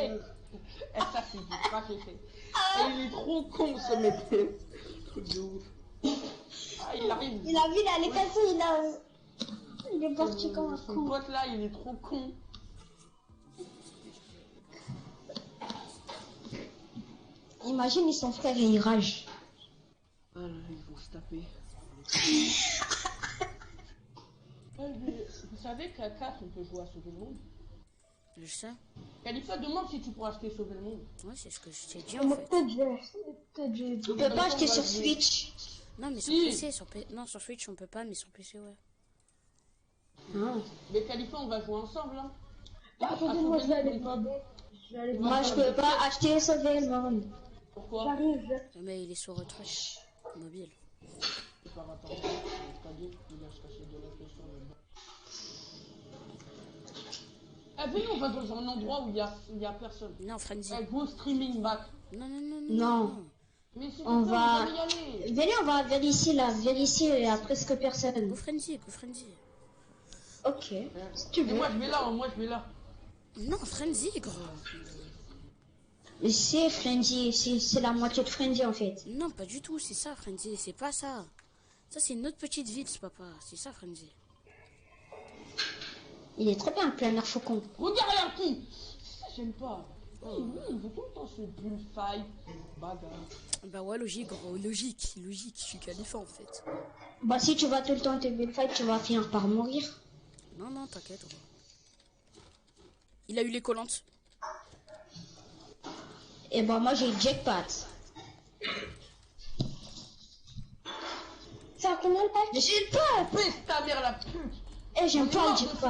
Et ça, c'est du crack effet. Et il est trop con, ce mec. Truc de ouf. Ah, il arrive. Il a vu, là, les cassés, il est parti comme un Son con. pote là, il est trop con. Imagine, ils sont frères et ils ragent. Ah là, ils vont se taper. Vous savez qu'à 4, on peut jouer à Sauver le Monde? Je sais. Khalifa demande si tu pourras acheter Sauver le Monde. Ouais, c'est ce que je t'ai dit en fait. On peut pas acheter sur Switch. Non, mais sur Si. PC, non, sur Switch on peut pas, mais sur PC, ouais. Ah. Mais Khalifa, on va jouer ensemble, hein. Attendez, moi je vais aller demander. Je vais aller Moi, je peux pas acheter Sauver le Monde. Pourquoi? J'arrive. Mais il est sur retrait mobile. C'est pas attendre. Il a se caché de la question. Eh, venez, on va dans un endroit où il y a personne. Non, Frenzy. Eh, go streaming back. Non. Non. Mais si On va... y aller. Venez, on va vérifier là. Vérifier, il y a presque personne. Go Frenzy. Ok. Si tu veux. Moi, je vais là. Non, Frenzy, gros. Mais c'est Frenzy, c'est la moitié de Frenzy en fait. Non, pas du tout, c'est ça, Frenzy. C'est pas ça. Ça, c'est une autre petite ville, ce papa. C'est ça, Frenzy. Il est très bien, le planeur faucon. Regarde qui. J'aime pas. Il veut tout le temps ce bullfight. Bagarre. Bah ouais, logique, gros. Logique. Je suis Khalifa, en fait. Bah si tu vas tout le temps te bullfight, tu vas finir par mourir. Non, t'inquiète, gros. Il a eu les collantes. Et bah moi j'ai jackpot. Ça a combien de pack? J'ai le pas. Pèse ta mère la pute. Eh j'aime pas le jackpot.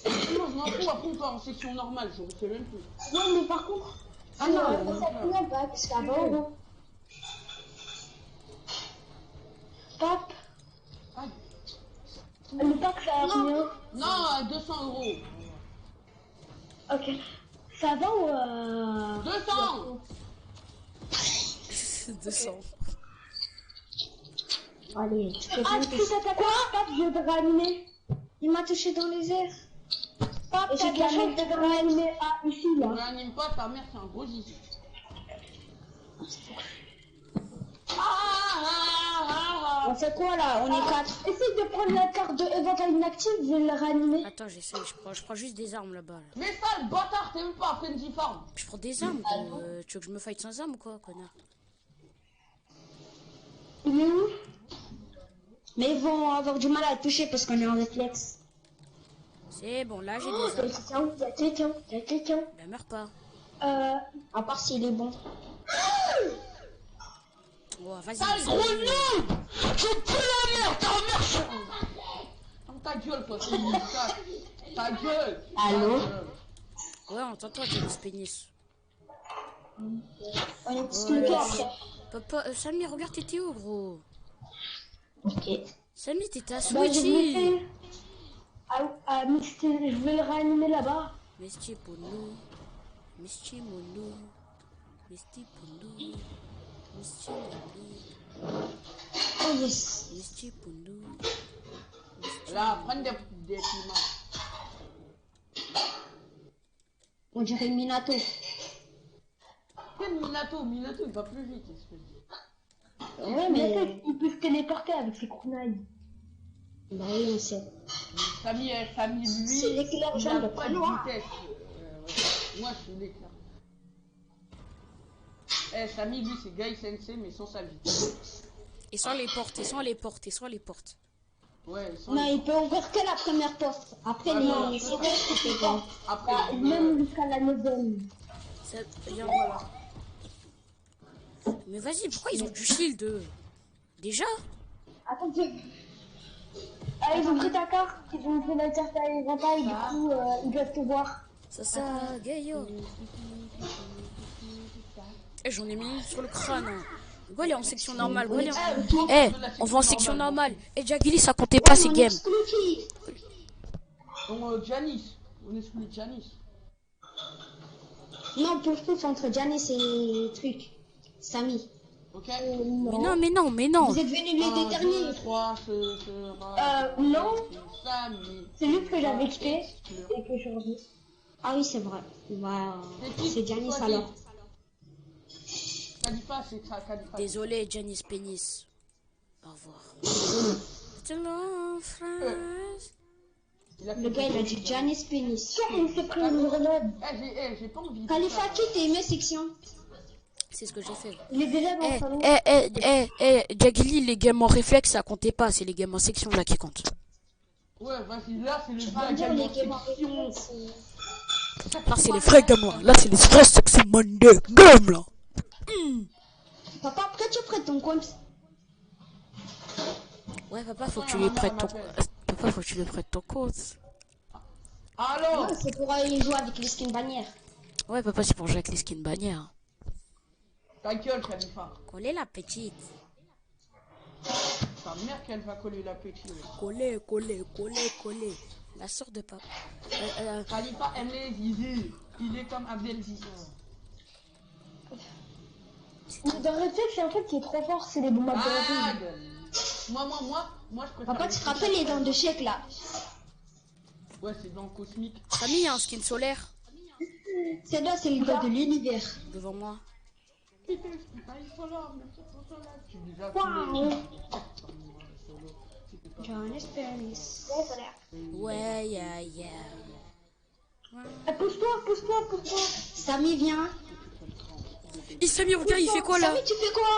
Non, je m'en fous, après on part en section normale, je refais même plus. Ouais, mais par contre. Ah non, ça a combien de pack? Parce qu'à 20 euros. Pape. Aïe. Le pack ça a combien? Non, à 200 euros. Ok. Ça va ou 200. 200. Allez, tu peux Ah, pas. tu t'as quoi? Pape, je vais te réanimer. Il m'a touché dans les airs. Pape, Et t'as de la chance de te réanimer. Ah, ici Ne là. réanime pas, ta mère c'est un gros giz. On fait quoi là? On est 4. Essaye de prendre la carte de éventail inactive, je vais le réanimer. Attends, j'essaie. Je prends juste des armes là-bas. Là. Mais ça, le bâtard, t'es même pas à Frenzy Farm. Je prends des armes, gros. Tu veux que je me fight sans armes ou quoi, connard? Il est où? Mais ils vont avoir du mal à toucher parce qu'on est en réflexe. C'est bon, là j'ai Oh, des armes. il y a quelqu'un. Ben meurs pas. À part s'il est bon. Oh, vas-y. Sale gros nul. Je pue la merde, ta mère. Ferme ta gueule, toi, c'est une sac. Ta gueule. Allô? Ouais, on t'entend, James Pénis. On est expliqué après. Papa, Samy, regarde, t'étais où, gros? Ok. Samy, t'étais à Bah, je Switchy. vais je vais le réanimer là-bas. Mesti Pono. Mesti Mono. Mesti Pono. Mesti Mono. Oh yes. Mesti Pono. Là, prends des piments. On dirait Minato. Quel Minato? Minato, il va plus vite, espèce de... Ouais, mais. Il peut se téléporter avec ses kunai. Bah oui, on sait. Samy, lui, C'est l'éclair il jaune a de pas de Palois. vitesse. Ouais. Moi, je suis l'éclair. Samy, lui, c'est Guy Sensei, mais sans sa vitesse. Et sans les portes, et sans les portes, et sans les portes. Ouais, sans Non, les- il peut ouvrir que la première porte. Après, Ouais, voilà. les autres, c'est bon. Après, Même jusqu'à la 9e. Ça, viens, voilà. Mais vas-y, pourquoi ils ont du shield eux? Déjà? Attends, ah, ils ont pris ta carte, ils ont pris la carte à éventail, du coup, ils doivent te voir. Ça, gayo. Eh, j'en ai mis une sur le crâne. Hein. Go aller en section normale, go aller en... Eh, on va en section normale. Eh, Jagili, ça comptait pas ces games. Donc, Janice. On exclut Janice. Non, pour tous entre Janice et truc. Samy. Ok. Mais non. Vous êtes venus les deux derniers. 3, Non. Samy. C'est juste que j'avais quitté et que je suis revenu. Ah oui, c'est vrai. Bah, c'est Janice Toi, alors. Khalifa, c'est ça, Khalifa. Désolé, Janice Pénis. Au revoir. Still en France. Le gars, il a dit Janice Pénis. Il s'est pris une grenade. J'ai pas envie de Khalifa, ça. qui t'es aimé section? C'est ce que j'ai fait. Il est déjà dans le salon. Jagili, les games en réflexe, ça comptait pas. C'est les games en section là qui comptent. Ouais, vas-y, là, c'est le Tu vas vrai me dire gagne les en games en section. réflexe, Là, c'est les vrais gamins. Là, c'est les vrais section Monday games là. Papa, pourquoi tu prêtes ton compte? Ouais, papa, faut que tu lui prêtes ton. Papa, faut que tu lui prêtes ton compte. Alors, Non, c'est pour aller jouer avec les skins bannières. Ouais, papa, c'est pour jouer avec les skins bannières. ta gueule, Khalifa. Coller la petite. Ta mère qu'elle va coller la petite. Coller. La sœur de papa. Khalifa aime les zizi. Il est comme Abdel Zizi. Dans le réflexe, c'est un truc qui est trop fort, c'est les bombes à Ah, grenade. moi, je préfère. Papa, tu te rappelles les dents de chèque là? Ouais, c'est dans Cosmique. Samy, il y a un skin solaire C'est là, c'est le gars de l'univers. devant moi. Putain, ils sont là, mais ils sont là. Je suis déjà Waouh. Janice Pénis. Ouais, ça a l'air. Ouais, yeah. Pousse-toi. Samy, viens. Et Samy, regarde, il fait quoi là? Samy, tu fais quoi?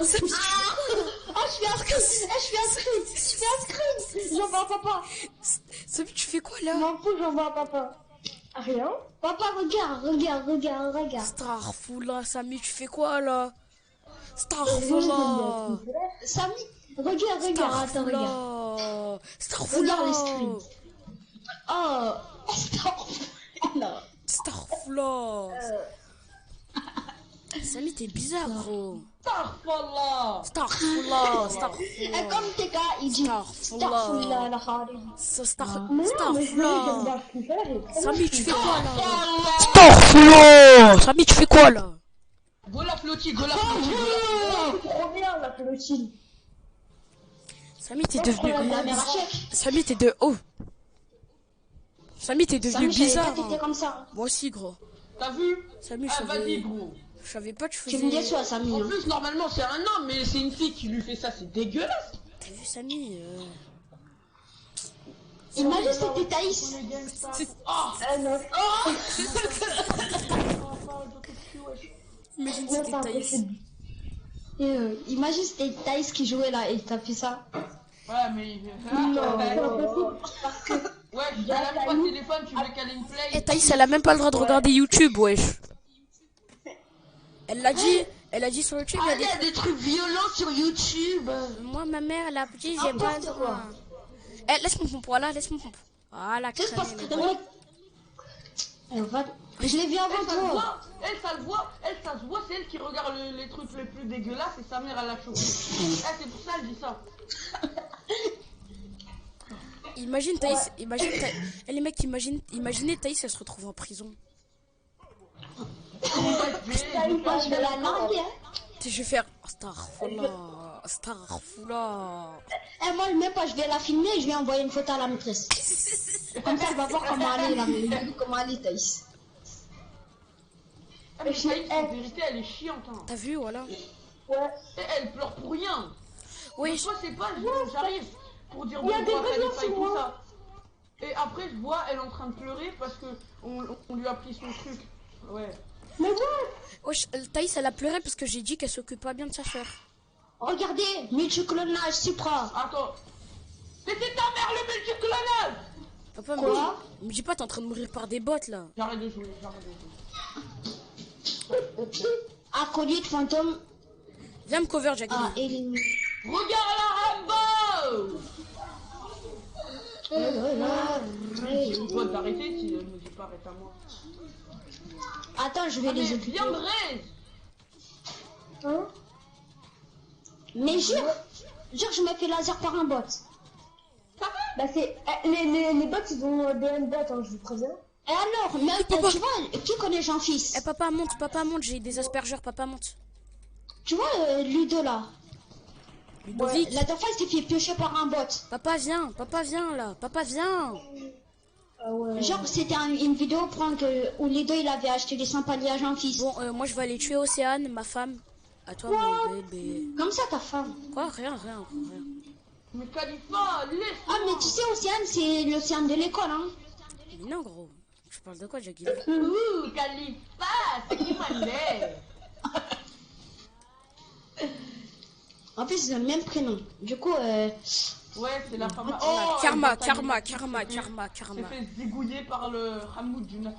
Samy, Oh, je suis inscrite. J'envoie à papa. Samy, tu fais quoi Je là? m'en fous, j'envoie à papa. Rien. Papa, regarde. Starfoula, Samy, tu fais quoi là? Starfoula. Samy, regarde, attends, regarde. Starfoula. Regarde les screens. Oh, stop. Non. Starfoula. Samy, t'es bizarre, gros. Starfallah. Starfoula. Et comme t'es gars, il dit Starfoula, la khadim. Starfoula. Samy, tu fais quoi là? Starfallah. Starfoula. Samy, tu fais quoi là? Go la flotti, go la flotti. Trop bien, la pelotine. Samy, t'es devenu. Comme la mère à chèque. Samy, t'es de. Oh. Samy, t'es devenu Samy, je savais bizarre. pas que t'étais hein. comme ça. Moi aussi, gros. T'as vu? Samy, Ah, vas-y, gros. je savais pas que tu Tu me faisais. déçois, Samy. En Hein. plus, normalement, c'est un homme, mais c'est une fille qui lui fait ça, c'est dégueulasse. T'as vu, Samy Imagine c'était Thaïs. Non. Imagine Non, c'était c'est Thaïs. impossible. Imagine c'était Thaïs qui jouait là et t'as fait ça. Ouais, mais. Non, c'est impossible. Ouais, elle a même pas de téléphone, tu veux qu'elle ait une play. Eh, Thaïs, elle a même pas le droit de regarder YouTube, wesh. Elle l'a dit sur YouTube, Ah, il y a des trucs violents sur YouTube. Moi, ma mère, elle a dit, j'ai pas le droit. Eh, laisse mon pompe, voilà, laisse mon pompe. Voilà, Juste parce crâne, que les boîtes. Je l'ai vu avant Elle, ça se toi. voit, ça se voit, c'est elle qui regarde les trucs les plus dégueulasses et sa mère, elle a choqué. C'est pour ça qu'elle dit ça. Imagine Thaïs, Eh, les mecs, imaginez Thaïs, elle se retrouve en prison. Je vais la narguer. Hein. Je vais faire Starfoula. Eh, moi, même pas, je vais la filmer et je vais envoyer une photo à la maîtresse. Comme ça, elle va voir comment elle est, comment elle est, Thaïs. Ah, mais Thaïs, en vérité, elle est chiante. Hein. T'as vu, voilà. Ouais. Et elle pleure pour rien. Oui, Des fois, c'est pas, j'arrive pour dire Il y a des bonjour à besoins Khalifa et sur tout moi. ça. Et après, je vois, elle est en train de pleurer parce que on lui a pris son truc. Ouais. Mais ouais. wesh, Thaïs, elle a pleuré parce que j'ai dit qu'elle s'occupe pas bien de sa soeur. Regardez, multiclonage, Supra. Attends. C'était ta mère le multiclonage. Papa, Quoi? me dis pas, t'es en train de mourir par des bottes là. J'arrête de jouer. Acolyte fantôme. Viens me cover, Jackie. Ah, éliminé. Regarde la Rambo. Je dois t'arrêter si elle me dit pas arrête à moi. Attends, je vais Ah, mais les occuper. viens Braise. Hein? Mais jure, je me fais laser par un bot. Bah c'est... Les bots, ils ont des M-bots, hein, je vous préviens. Et alors, mais papa. tu vois, qui connaît Jean-Fils? Eh, papa, monte, j'ai des aspergeurs, papa, monte. Tu vois, Ludo là. Ludovic. La dernière fois, il s'est fait piocher par un bot. Papa, viens là. Papa, viens. Ah ouais. Genre, c'était une vidéo prank où les deux, il avait acheté des 100 paliers à Jean-Fils. Bon, moi je vais aller tuer Océane, ma femme. À toi, mon bébé. Comme ça, ta femme. Quoi? Rien. Mais Khalifa, laisse. Ah, mais tu sais, Océane, c'est l'Océane de l'école, hein. Mais non, gros. Je parle de quoi, Jackie? Khalifa, c'est qui m'a l'air. En plus, ils ont le même prénom. Du coup, Ouais, c'est la femme. Oh, Karma. s'est fait zigouiller par le Hamoud du 9-1.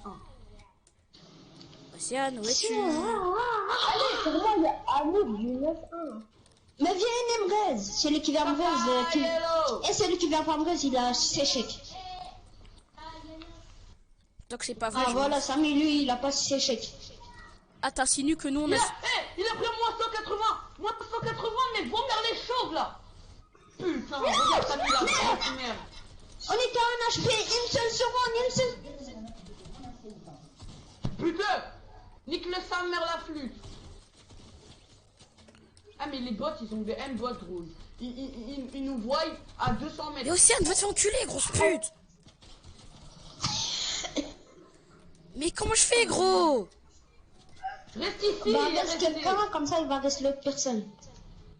Océane, où es-tu? Allez, pour moi, il y a Amour du 9-1. mais viens, Nemrez. Celui qui vient Nemrez. Hello. Et celui qui vient Nemrez, il a 6 échecs. Donc c'est pas vrai. Ah, je voilà, pense. Samy, lui, il a pas 6 échecs. Ah, t'insinues que nous on Il a. a pris moins 180. Moins 180, mais vos mères les chauves là. Putain, regarde ça, il a pris la merde. On était à un HP, une seule seconde, Putain, nique le sa mère la flûte. Ah mais les bots, ils ont des M-bots rouges. Ils nous voient à 200 mètres. Mais Océane, va te faire enculer, grosse pute! Mais comment je fais, gros? Reste ici, Il va reste rester quelqu'un, comme ça, il va rester l'autre personne.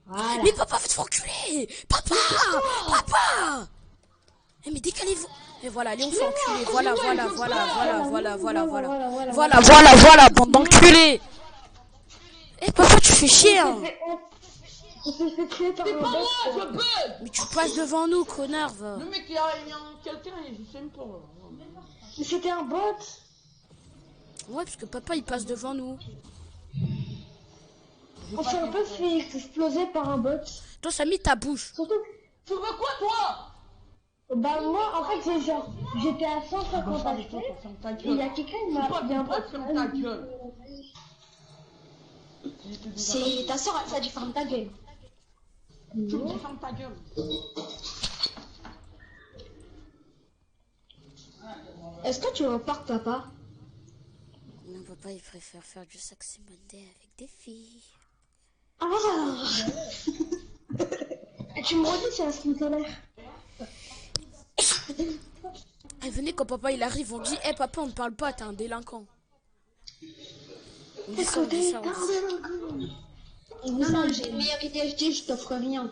Voilà. Mais papa, va te faire enculer! Papa! Eh, mais décalez-vous! Et voilà, allez, on fait enculer. Voilà, bande d'enculés! Eh, papa, tu fais chier, hein! On s'est fait tuer par C'est un pas bot. moi, je bug. Mais tu passes devant nous, connard, va! Le mec, il y a quelqu'un, je sais même pas. Mais c'était un bot. Ouais, parce que papa, il passe devant nous. On s'est un peu fait exploser par un bot. Toi, ça mis ta bouche. Surtout, Tu veux quoi, toi? bah moi, en fait, j'étais à 150 Ferme ta HP. Et gueule. il y a quelqu'un, il m'a... Il y a un bot. Ferme ta gueule. C'est ta soeur, elle t'a dit ferme ta gueule. Tu me dis ferme ta gueule. Est-ce que tu reportes, papa? Non, papa, il préfère faire du saxo monday avec des filles. Ah. Et tu me redis, c'est un skin solaire. Eh, venez, quand papa il arrive, on dit, eh papa, on ne parle pas, t'es un délinquant. On dit ça. Non, j'ai une meilleure idée, je dis, je t'offre rien.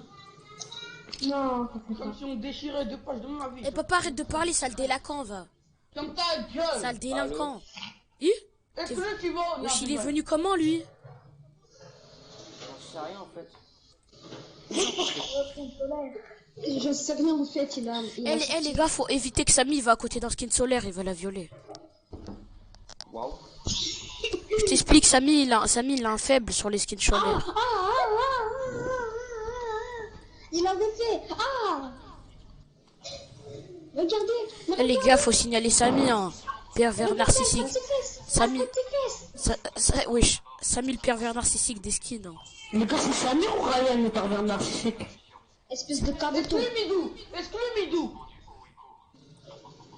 Non, ça fait Comme pas. si on déchirait deux pages de ma vie. Eh, papa, arrête de parler, sale délinquant, va. Ferme ta gueule. Sale délinquant. Est-ce que tu vas? Wesh, il est venu comment, lui? Je sais rien en fait. Je sais rien, vous faites, il a... Eh, les gars, faut éviter que Samy va à côté d'un skin solaire, il va la violer. Waouh. Je t'explique, Samy, il a un faible sur les skins solaires. Il avait fait... Ah. Regardez. Eh, les gars, faut signaler Samy, hein. Pervers narcissique. Samy. Wesh, Samy le pervers narcissique des skins. Hein. Les gars, c'est Samir ou Ryan le pervers narcissique? Espèce de caboto. Exclue Midou.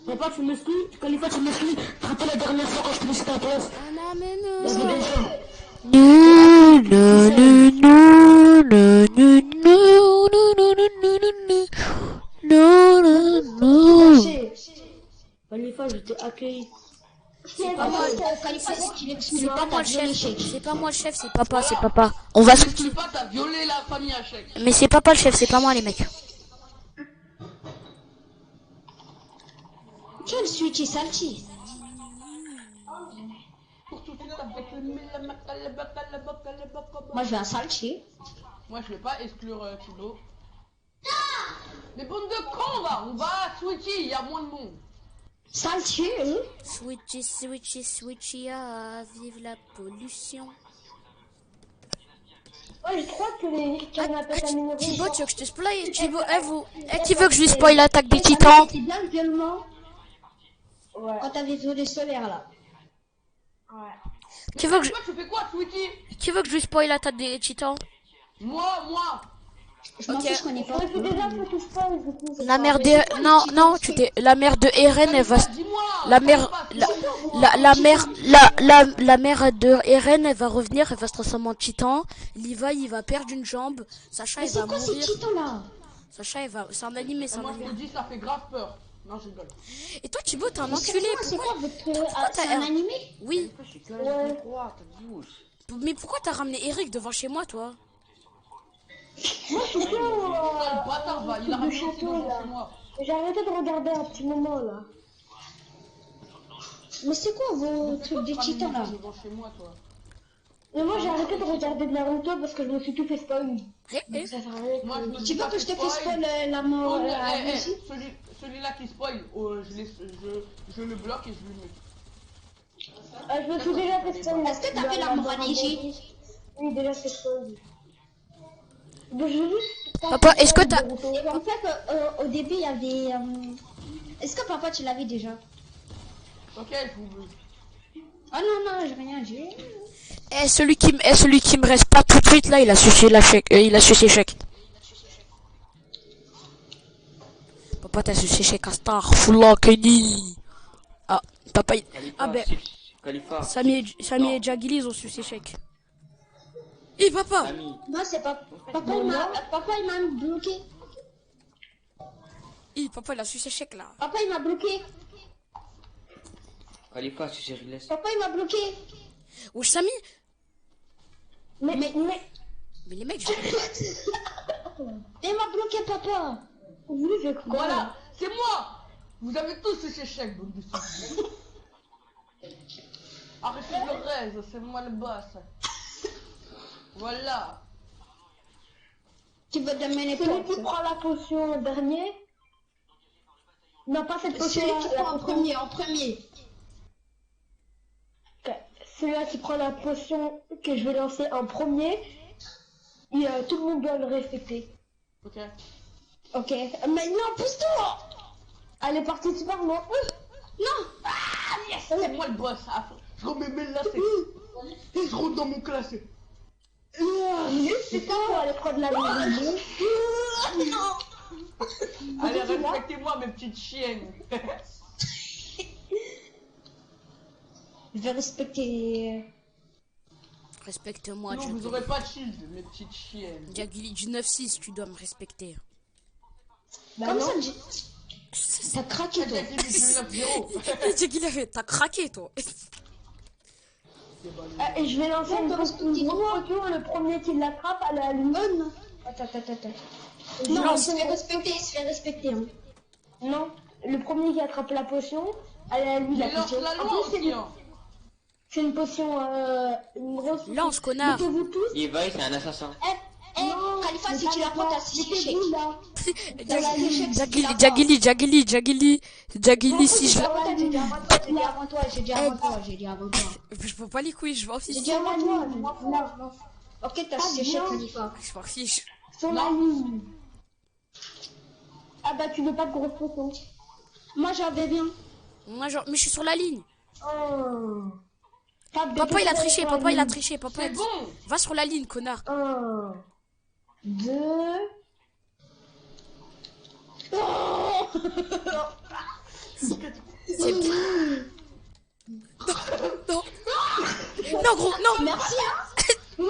Papa, tu m'exclus? Khalifa, tu m'exclus? Tu te rappelles la dernière fois quand je te laissais ta place? Ah non, mais Il y avait des gens. Khalifa, je t'ai accueilli. c'est pas moi. Khalifa, c'est qu'il exclut C'est pas, pas moi t'as le violé chef. l'échec. C'est pas moi le chef, c'est papa, c'est papa. On va se... Exclue pas, t'as violé la famille à chèque. Mais c'est papa le chef, c'est pas moi les mecs. Quel switch salty. Pour tout de suite avec Moi, je vais à salty. Moi je vais pas exclure Tilo. Mais bande de cons là, on va à Switchy, il y a moins de monde. Salty, hein? Switchy, ah, vive la pollution. Ouais, je crois que les canapés améliorés... Thibaut, tu veux que je te spoil? Thibaut, qui veut que je lui spoil l'attaque des titans? C'était bien le violement Ouais. quand t'avais volé solaire, là. Qui veut que je... Toi tu fais quoi Switchy? Qui veut que je lui spoil l'attaque des titans? Moi. Je m'en Ok. fiche, je connais pas. Ouais, c'est déjà que tu spoil, du coup. La mère de... Non, la mère de Eren, elle va... Dis-moi. La mère de Eren, elle va revenir, elle va se transformer en titan. Levi, il va perdre une jambe. Sacha, Mais il va c'est quoi ces mourir. titans, là? Sacha, il va... C'est un animé, c'est un Moi je animé. te dis, ça fait grave peur. Non, je rigole. Et toi, Thibaut, t'es un Mais enculé. c'est quoi votre... c'est t'as- un animé? Oui. Je suis que là, je crois, t'as dit où? Mais pourquoi t'as ramené Eric devant chez moi, toi? Moi, je suis que Le bâtard, va, il a de ramené château, ses devant là. chez moi. J'ai arrêté de regarder un petit moment, là. Mais c'est quoi vos C'est trucs quoi des que tu titans, là? ramènes devant chez moi, toi? Mais moi, j'ai arrêté de regarder de Naruto parce que je me suis tout fait spoil. Eh. Ça sert à rien. Moi, je me Tu suis veux pas que je te fait fasse spoil la mort Oh, la eh, eh, Lucie? celui-là qui spoil, je le bloque et je lui mets. Je me suis déjà fait spoil. Est-ce que t'as fait la mort à Neji? Oui, déjà fait spoil. Mais je veux juste... Papa, est-ce que t'as... En fait, au début, il y avait... Est-ce que papa, tu l'avais déjà? Ok, je vous veux. Ah non, j'ai rien dit. celui qui me reste pas tout de suite, là, il a sucé la chèque. Il a sucé chèque. Papa, t'as sucé chèque à Star. Foula, Kenny. Ah, papa, il... Ah ben, Khalifa. Samy et Jagili, ils ont sucé chèque. Eh, papa. Samy. Non, c'est pas... Papa, il m'a bloqué. Papa, il a sucé chèque, là. Papa, il m'a bloqué. Khalifa, si j'ai laisse. Papa, il m'a bloqué. Wesh, Samy. Mais... Mais les mecs, Il m'a bloqué, papa. Vous voulez faire quoi? Voilà, c'est moi. Vous avez tous ces chèques, bande de stupides. Arrêtez le reste, c'est moi le boss. Voilà. Tu veux donner Celui quoi? qui prend la potion dernier. Non, pas cette potion. Celui qui prend en premier. Celui-là qui prend la potion que je vais lancer en premier. Et tout le monde doit le respecter. Ok. Ok. Mais non, pousse-toi. Allez, participe par moi. Non. Ah yes, c'est moi le boss. Ah, je remets mes lacets. Je rentre dans mon classé. C'est ça pour aller prendre la maison. Allez, respectez-moi mes petites chiennes. Je vais respecter... Respecte-moi, Non, vous aurez pas de shield, mes petites chiennes. Jagili du 9-6, tu dois me respecter. Comme ça, t'as craqué, toi. Jagili avait... T'as craqué, toi. Et je vais lancer une grosse potion. Le premier qui l'attrape, elle est à lui. Non. Attends. Non, Lance. il se fait respecter. Hein. Non, le premier qui attrape la potion, elle est à lui la Mais lance potion. la En loi plus, aussi, hein. c'est une potion, une grosse. Lance, connard. Mettez-vous tous. Eva, c'est un assassin. Khalifa, si tu la prends, t'as 6 échecs. Mettez-vous là. Jagili, si je... J'ai dit avant toi. J'ai dit avant toi. Je peux pas les couilles, je m'en J'ai fiche. dit avant toi. Ok, t'as 6 échecs, Khalifa. Je m'en fiche. Sur la ligne. Ah bah tu veux pas de grosse potion. Moi, j'avais bien. Moi, genre... Mais je suis sur la ligne. Oh. Papa, il a triché, papa, il a triché. Papa, C'est il a dit... bon. Va sur la ligne, connard. 1, 2. C'est bien. Non. Non, gros, non. Merci, hein.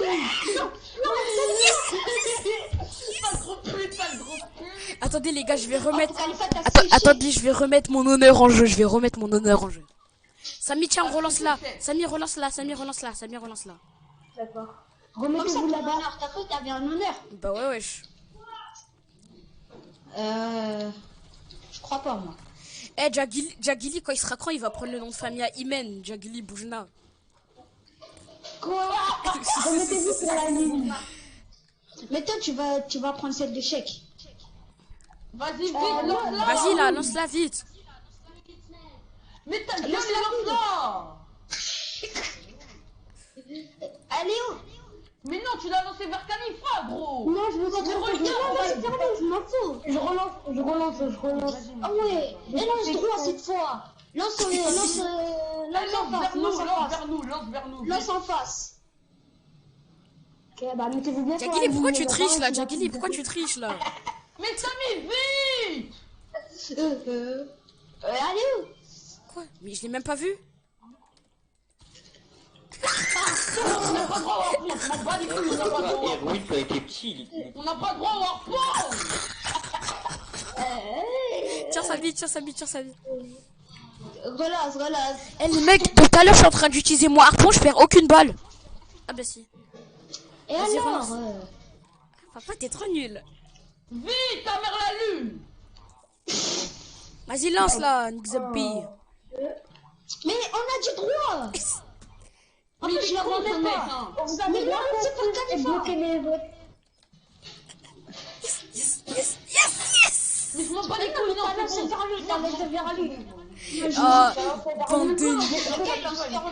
Attendez, les gars, je vais remettre... Khalifa, t'as 6 échecs. Attendez, je vais remettre mon honneur en jeu. Samy, tiens, relance là. Samy, relance là. D'accord. Comme ça, Remettez-vous t'as un là-bas. honneur. T'as cru que t'avais un honneur? Bah ouais, wesh. Je crois pas, moi. Eh, Jagili, quand il sera grand, il va prendre le nom de famille à Imen. Jagili Boujna. Quoi? Remettez-vous sur la ligne. Mais toi, tu vas prendre celle de chèque. Vas-y, vite, lance-la. Vas-y, là, lance-la vite. Mais ta gueule, lance-la. Allez, où? Mais non, tu l'as lancé vers Khalifa, gros. Non, je veux pas Mais faire regarde, Je m'en fous. Je relance. Ah ouais. Et lance droit cette fois. Lance en face. Lance vers nous. Lance en face. Ok, bah mettez-vous bien sur la Jagili, pourquoi ligne, tu les triches gars, là? on Jagili, va- pourquoi tu triches là? Mais Samy, vite. Allez où? Quoi? Mais je l'ai même pas vu. On n'a pas droit au harpon. Je m'en bats les couilles, on n'a pas droit au harpon. Erwin, quand il était petit, On n'a pas droit au harpon. Tiens, sa vie, tire sa vie, tire sa vie. Relâche, relâche. Eh les mecs, tout à l'heure je suis en train d'utiliser mon harpon, je perds aucune balle. Ah bah si. Et Vas-y, alors relance. Papa, t'es trop nul. Vite, ta mère la lune. Vas-y, lance là, Nick the Bee. Mais on a du droit. En Mais plus, il je est la con, vois ce même mec, pas. hein. Vous avez Mais bien non, c'est pour compris et Khalifa. bloquer les autres. Mais je m'en bats les couilles, non, T'as c'est laissé bon. vers lui, t'as laissé vers lui. Bande de nuls.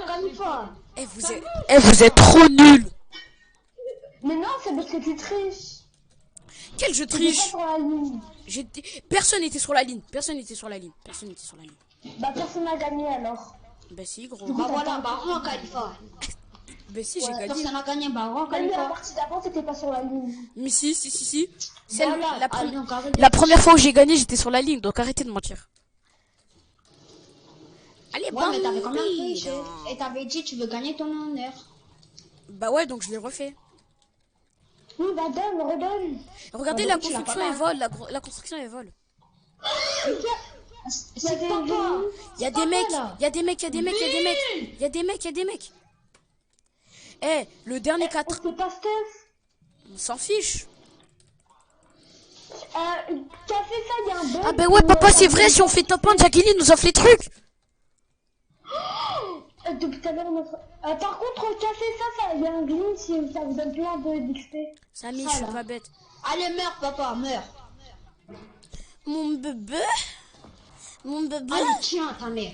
Khalifa. Vous êtes trop nuls. Mais non, c'est parce que tu triches. Quel je Tu es pas triche. sur la ligne. Personne n'était sur la ligne. Personne n'était sur la ligne. Personne n'était sur la ligne. Bah personne n'a gagné alors. Bah si, gros. Bah voilà, bah rends Khalifa. Bah si, j'ai gagné. Personne n'a gagné, bah rends Même la Khalifa. partie d'avant, t'étais pas sur la ligne. Mais si. Voilà. La première fois que j'ai gagné, j'étais sur la ligne, donc arrêtez de mentir. Allez, Ouais, mais t'avais quand même triché. Et t'avais dit tu veux gagner ton honneur. Bah ouais, donc je l'ai refait. Oui, bah donne, redonne. Regardez, Bah, la donc, tu l'as construction pas elle vole. La construction elle vole. C'est papa. Il y a des mecs, il y a des mecs, il y a des mecs, il y a des mecs. Il y a des mecs, il y a des mecs. Eh, le dernier 4, C'est pas Steph. on s'en fiche. T'as fait ça, il y a un bug. Ah bah ouais, papa, c'est vrai, si on fait top 1, Jackie nous offre les trucs. Depuis tout à l'heure, notre... par contre, t'as fait ça, il y a un glitch, et ça vous donne plein de d'XP. Samy, je suis pas bête. Allez, meurs, papa, meurs. Mon bébé. Mon bébé. Allez, tiens, ta mère.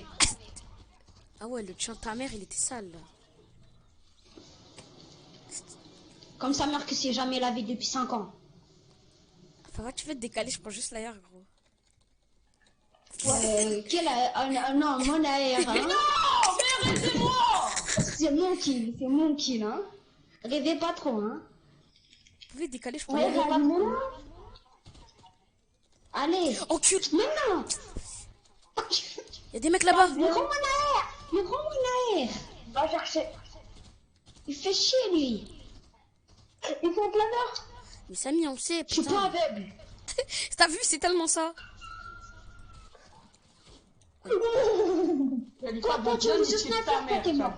Ah ouais, le tien de ta mère, il était sale. Là. Comme sa mère qui s'est jamais lavée depuis 5 ans. Papa, tu veux te décaler, je prends juste l'air, gros. Non, mon air, hein. Non, mais arrêtez-moi. C'est mon kill, hein. Rêvez pas trop, hein. Vous pouvez te décaler, je prends Ouais, l'air. rêvez pas trop. Allez. Encule. Mais non. Il y a des mecs là-bas. Le grand mon air. Va chercher. Il fait chier, lui. Ils sont planeurs. Mais Samy, on le sait, Je suis putain. pas aveugle. T'as vu, c'est tellement ça. Khalifa, Toi, tu veux donne, juste c'est sniper, ta mère, t'es ça. mort.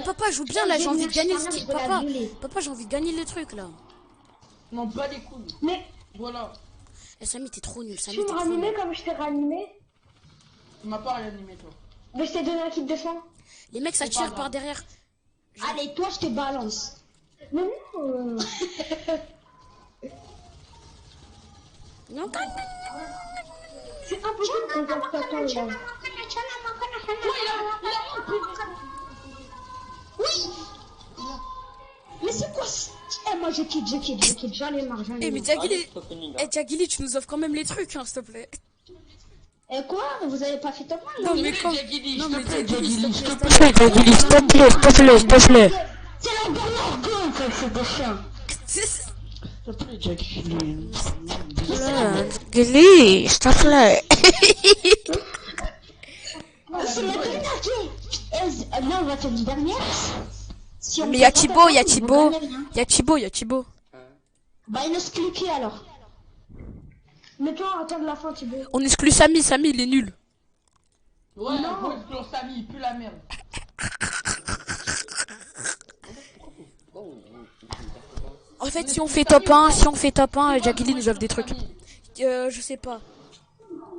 Papa, joue bien là, j'ai envie de gagner le Merci, ski. je vais la violer. Papa, j'ai envie de gagner le truc là. Je m'en bats les couilles. Mais Voilà. Eh Samy, t'es trop nul, Samy, tu t'es me trop nul. réanimais comme je t'ai réanimé. Tu m'as pas réanimé, toi. Mais je t'ai donné un kit de soin. Les mecs, ça C'est pas tire grave. par derrière. Allez, toi, je te balance. Mais non. Non, C'est impossible qu'on fasse pas toi, là. Oui. Mais c'est quoi ça? Eh, moi, je quitte. J'en ai marre, Eh, mais Jagili, tu nous offres quand même les trucs, hein, s'il te plaît. Et quoi? Vous avez pas fait top 1? Non, mais S'il te quand. plaît, Jagili, Non, s'il mais te plaît, Jagili, Jagili, s'il te s'il te plaît. plaît. S'il te plaît. C'est la dernière gomme, ça, c'est des chiens. S'il te plaît, Jagili. Gilly, s'il te plaît. C'est la dernière qui là, on va faire une dernière. Si on Mais fait y'a pas Thibaut, top 1, y'a vous Thibaut. gagnez rien. Y'a Thibaut. Bah, il nous explique alors. Mets-toi à attendre la fin, Thibaut. On exclut Samy, il est nul. Ouais, faut exclure Samy, il pue la merde. En fait, si on fait top 1, Jagili nous offre des trucs. Je sais pas.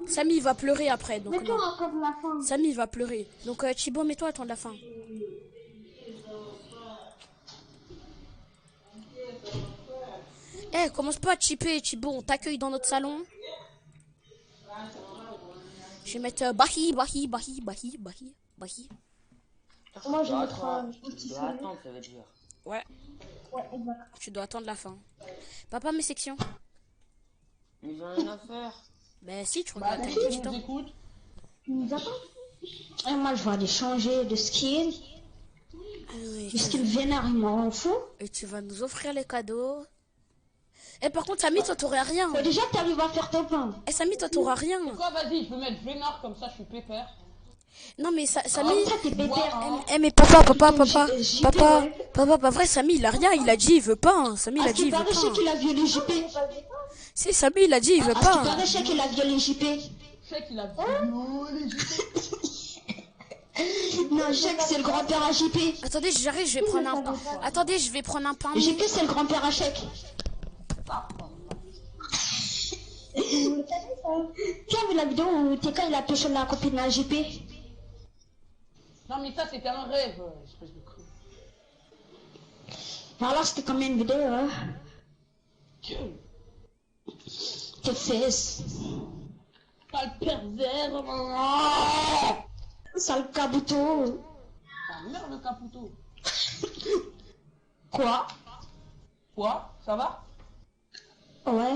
Samy va pleurer après, donc Mets-toi non. à attendre la fin. Samy va pleurer. Donc Thibaut, mets-toi à attendre la fin. Eh, commence pas à chipper, Thibaut, on t'accueille dans notre salon. Je vais mettre Bahi. Moi, je vais mettre Attends, ça veut dire. Ouais, Ouais, exact. tu dois attendre la fin. Papa, mes sections. Mais j'en ai rien à faire. Ben si, tu Bah, regardes, t'as si, une je petite vous temps. écoute. Tu nous attends? Et moi, je vais aller changer de skin. Oui, Le skin vénère, il m'en rend fou. et tu vas nous offrir les cadeaux. Et par contre, Samy, toi, t'auras rien. Faut déjà que t'arrives à faire top 1. Eh, Samy, toi, t'auras rien. Quoi, vas-y, je peux mettre Vénard, comme ça, je suis pépère. Non, mais Samy... Après, t'es pépère. Hein. Eh, mais papa, pas vrai, Samy, il a rien, il a dit, il veut pas. Hein. Samy, il Ah, a dit, tu il veut paraît, je sais pas. qu'il a violé JP. Si, Samy, il a dit, il veut Ah, pas. tu paraît, je sais qu'il a violé JP. sais qu'il a violé JP. Non, Chèque, c'est le grand-père à JP. Attendez, j'arrive, je vais prendre un... Attendez, je vais prendre un pain. JP, c'est le grand-père à Chèque. Tu as vu la vidéo où TK il a pêché la copine à JP? Non mais ça c'était un rêve, espèce de cru. Alors c'était combien une vidéo, hein? Gueule. Tes fesses. T'as le pervers. Sale cabouto. Ah merde le caputo. Quoi? Quoi? Ça va? Ouais.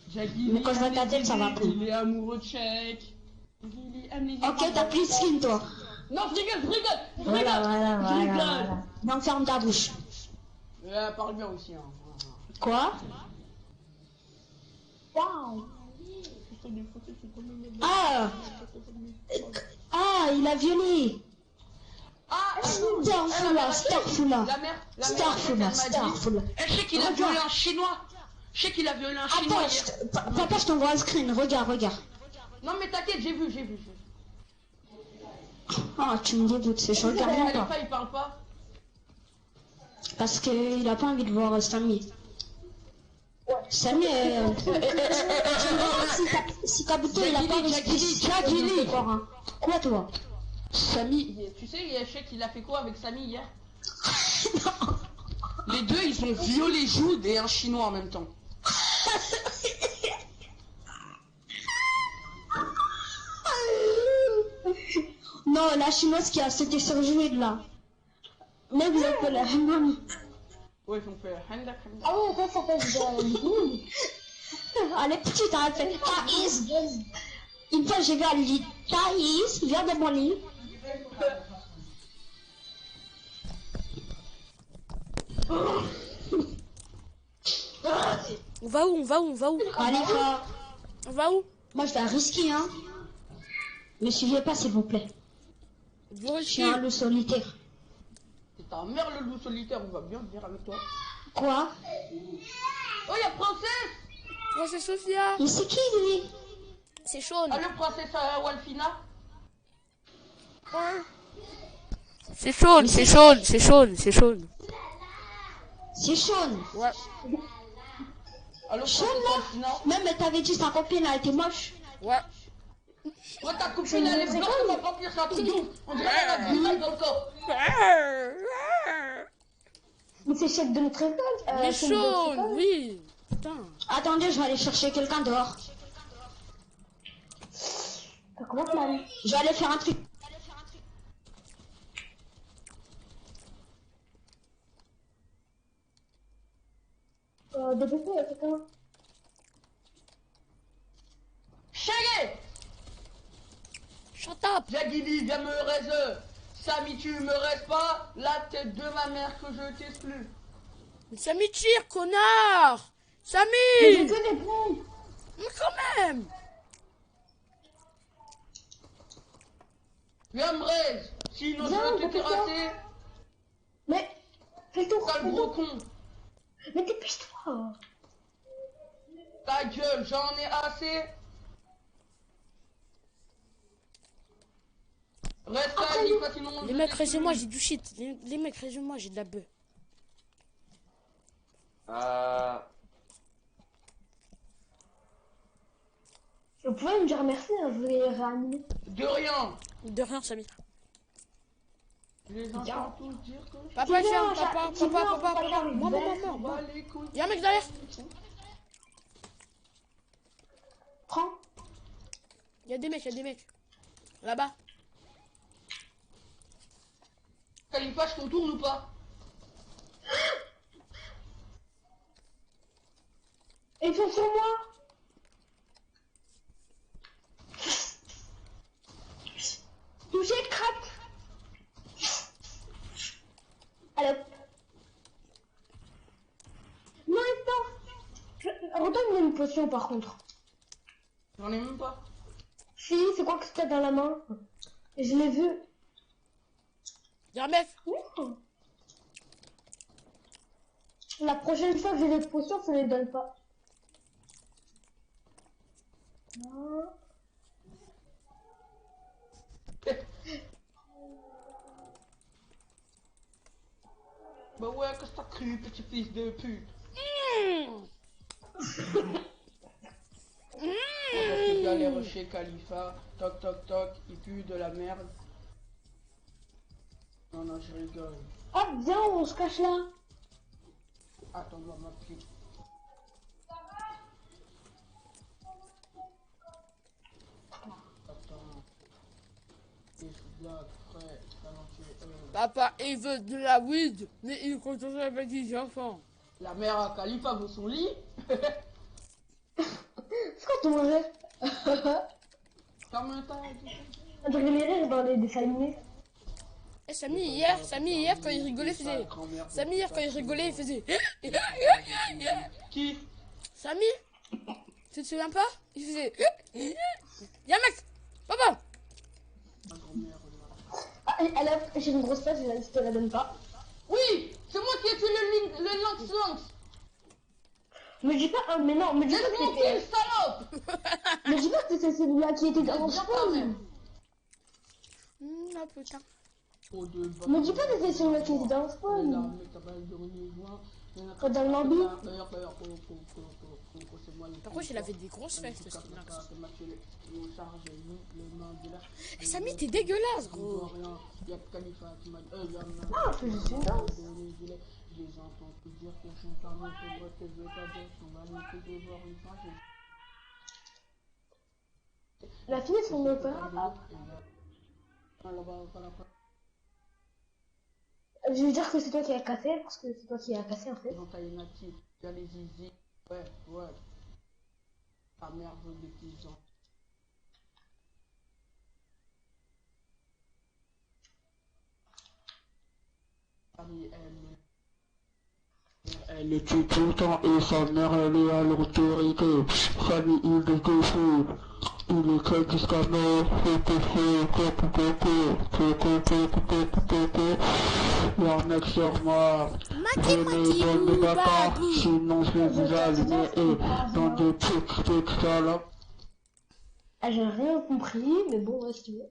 Jackie, Mais quand je vois ta tête, ça va plus. Il est amoureux de Chèque. Ok, t'as plus de skin, toi. Non, je rigole, je rigole. Je Voilà, rigole. voilà, Je voilà, rigole. voilà. Donc ferme ta bouche. Parle bien aussi. Hein. Quoi? Waouh. Ah! Ah, il a violé. Ah, Starfula, Starfula. La mère, Starfula, Starfula. je sais qu'il a violé un chinois. Je sais qu'il a violé un chinois Attends, hier. papa, je t'envoie un screen. Regarde, regarde. Non mais t'inquiète, j'ai vu. Ah, tu me dégoûtes, c'est chaud, regarde même pas. Khalifa, il parle pas. Parce qu'il a pas envie de voir Samy. Samy, si Kabuto il a pas Jackie. Quoi, toi? Samy, tu sais, Chèque, il a fait quoi avec Samy hier? Les deux, ils ont violé Jude et un chinois en même temps. Non, la chinoise qui a sauté sur Jude là. Mais vous êtes pas la même. Ouais, ils ont fait handak. Ah ouais, ça fait de Allez, petite, elle fait Thaïs. Une fois, j'ai vu à lui, Thaïs, viens de mon lit. On va où? Allez, On va où? moi je vais risquer, hein. Me suivez pas, s'il vous plaît. Vous Je suis un loup solitaire. C'est ta mère le loup solitaire, on va bien venir avec toi. Quoi? Oh, y'a Princesse! Oh, c'est Sophia. Mais c'est qui, lui? C'est Sean. Allô, Princesse Walfina? C'est Sean. C'est Sean. Ouais. Allô, Sean, Princesse là? Walfina? Même t'avais dit sa copine, elle était moche. Ouais. Moi, ta copine, elle est blanche comme un vampire, c'est un truc de ouf. On dirait qu'elle a du mal dans le corps. Mais c'est chef de notre école. Mais c'est de notre Sean, école. oui. Putain. Attendez, je vais aller chercher quelqu'un dehors. Ça commence mal. Je vais aller faire un truc. DPP, c'est comment? Chagé! Shut up. Jagili, viens me raise. Samy, tu me raises pas la tête de ma mère que je t'exclus. Mais Samy tire, connard. Mais Samy. j'ai que des points. Mais quand même. Viens me raise. Sinon, je Viens, vais te fais-toi. terrasser. Mais fais le tour. Sale fais le gros tour. con. Mais dépêche-toi. Ta gueule, j'en ai assez. Reste là, Khalifa, sinon Les mecs, raisez-moi, j'ai du shit. Les mecs, raisez-moi, j'ai de la bœuf. Vous pouvez me dire merci, hein, je vais réanimer. De rien. De rien, Samy. Les enfants tous dire que je Papa, Viens, viens, chat, papa. viens, viens, Maman. bats les couilles. Y'a un mec derrière. Prends. Y'a des mecs. Là-bas. Khalifa, je contourne ou pas? Ils sont sur moi. Touché, crack. Allez hop. Non, redonne-moi une potion par contre. J'en ai même pas. Si, c'est quoi que c'était dans la main? Je l'ai vu. Y'a un mec. Ouh. La prochaine fois que j'ai des potions, ça les donne pas. Non. Bah ouais, qu'est-ce que t'as cru, petit fils de pute? Je galère chez Khalifa, toc toc toc, il pue de la merde. Non, non, je rigole. Ah, viens, on se cache là. Attends-moi, ma pute. Attends. Des blagues, frère, talentueux. Papa, il veut de la weed, mais il compte avec des enfants. La mère à Khalifa veut son lit. C'est quoi ton manger? Comme un tas. On dirait les rires dans les dessins animés. Et Samy hier, quand il rigolait, il faisait. Samy hier, quand il rigolait, il faisait. Qui? Samy, tu te souviens pas? Il faisait. Y'a un mec, papa. Ma grand-mère. Ah, j'ai une grosse place, je te la donne pas. Oui, c'est moi qui ai fait le lynx. Me dis pas, mais non, me dis pas que Laisse-moi c'était. tranquille, salope. Me dis pas que c'était celui-là qui était dans le Viens quand spawn. même. Oh putain. Me dis pas que c'était celui-là qui était dans le spawn. Pas dans le lobby. Par contre, il avait des grosses fesses, ce skin Lynx. Et Samy, t'es dégueulasse, gros. Ah, je suis une danse. La fille est son moteur. Je veux dire que c'est toi qui as cassé, parce que c'est toi qui as cassé en fait. Il y a les zizi. Ouais, ouais. Ta mère veut des petits enfants. Elle tue tout le temps et sa mère elle est à l'autorité. Famille il est défait. Il est très jusqu'à mort. Il y a un mec sur moi. Prenez bonne bâtard. Sinon je vais vous allumer et dans des pics salopes. Ah, j'ai rien compris, mais bon, ouais, si tu veux.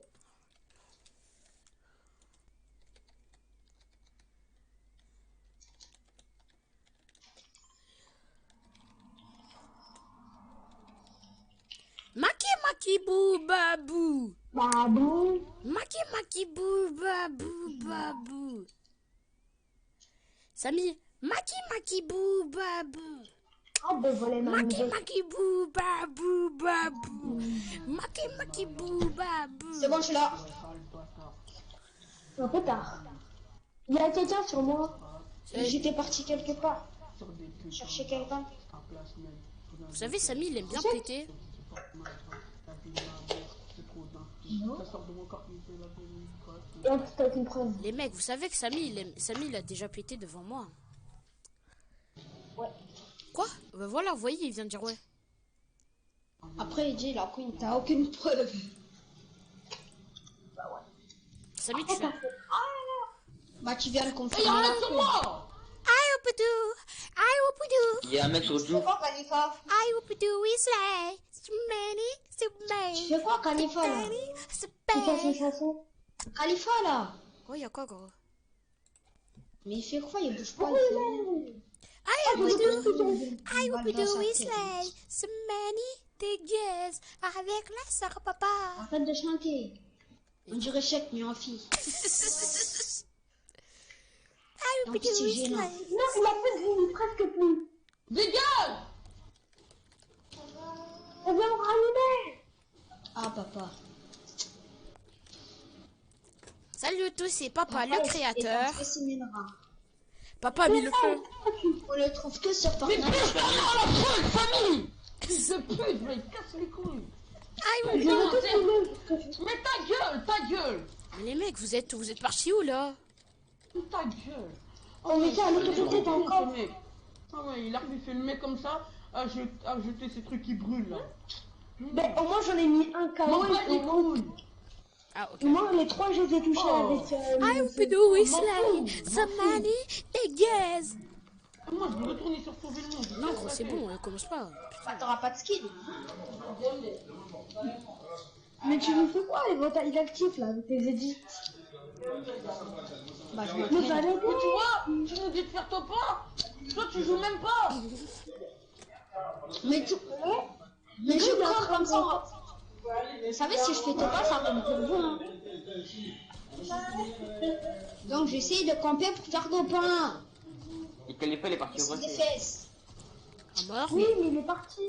Maki bou babou. Babou. Maki bou babou babou. Samy, maki bou babou. Oh, ben voilà ma nouvelle. Maki bou babou babou. Maki bou babou. C'est bon, je suis là. Un peu tard. Il y a quelqu'un sur moi. J'étais parti quelque part. Chercher quelqu'un. Vous savez, Samy, il aime bien péter. Et en plus, t'as aucune preuve. Les mecs, vous savez que Samy, il a déjà pété devant moi. Ouais. Quoi? Ben voilà, vous voyez, il vient de dire ouais. Après, il dit, là, t'as aucune preuve. Samy, tu fais... Bah, tu viens le Il y confirmer. a un mec sur moi. Il y a un mec sur le Tu fais jour. quoi, Khalifa? Tu fais quoi, Khalifa, là? Il fait une chanson. Khalifa, là? Oh, y'a quoi, gros? Mais il fait quoi? Il bouge pas. Avec la sœur papa. Arrête de chanter. On dirait chèque, mais en fille. En plus, c'est gênant. Non, il a fait de presque plus. Dégage. On vient me rallumer. Ah, papa. Salut à tous, c'est Papa, le Et créateur. ton fils, il mènera. Papa a mis le feu. On le trouve que sur Mais Fortnite. putain, non, la folle famille. Fils de pute, mais il casse les couilles. Je veux tout filmer. Mais ta gueule. Mais les mecs, vous êtes partis où, là? Ta gueule. On met ça à l'autorité dans le corps. Ah ouais, il a fait le mec comme ça, à jeter ces trucs qui brûlent là. Ben, au moins, j'en ai mis un KO. M'en bats les couilles. Ah, ok. Au moins, les trois, je les ai touchés Oh. avec. Somebody, dégage. Moi je veux retourner sur sauver le monde. Non, gros, c'est bon, commence pas. Bah, t'auras pas de skin. Mais tu nous fais quoi, les votes inactifs là, avec tes edits? Bah, je Mais m'entraîne. j'allais Mais tu vois, tu nous dis de faire top 1. Toi, tu joues même pas. Mais je crois comme ça. Vous savez, si je fais top 1, ça va me faire vous. Hein. Donc j'essaye de camper pour faire top 1. Et qu'elle est pas, elle est partie au C'est des reçu. fesses. À mort. Oui, mais il est parti.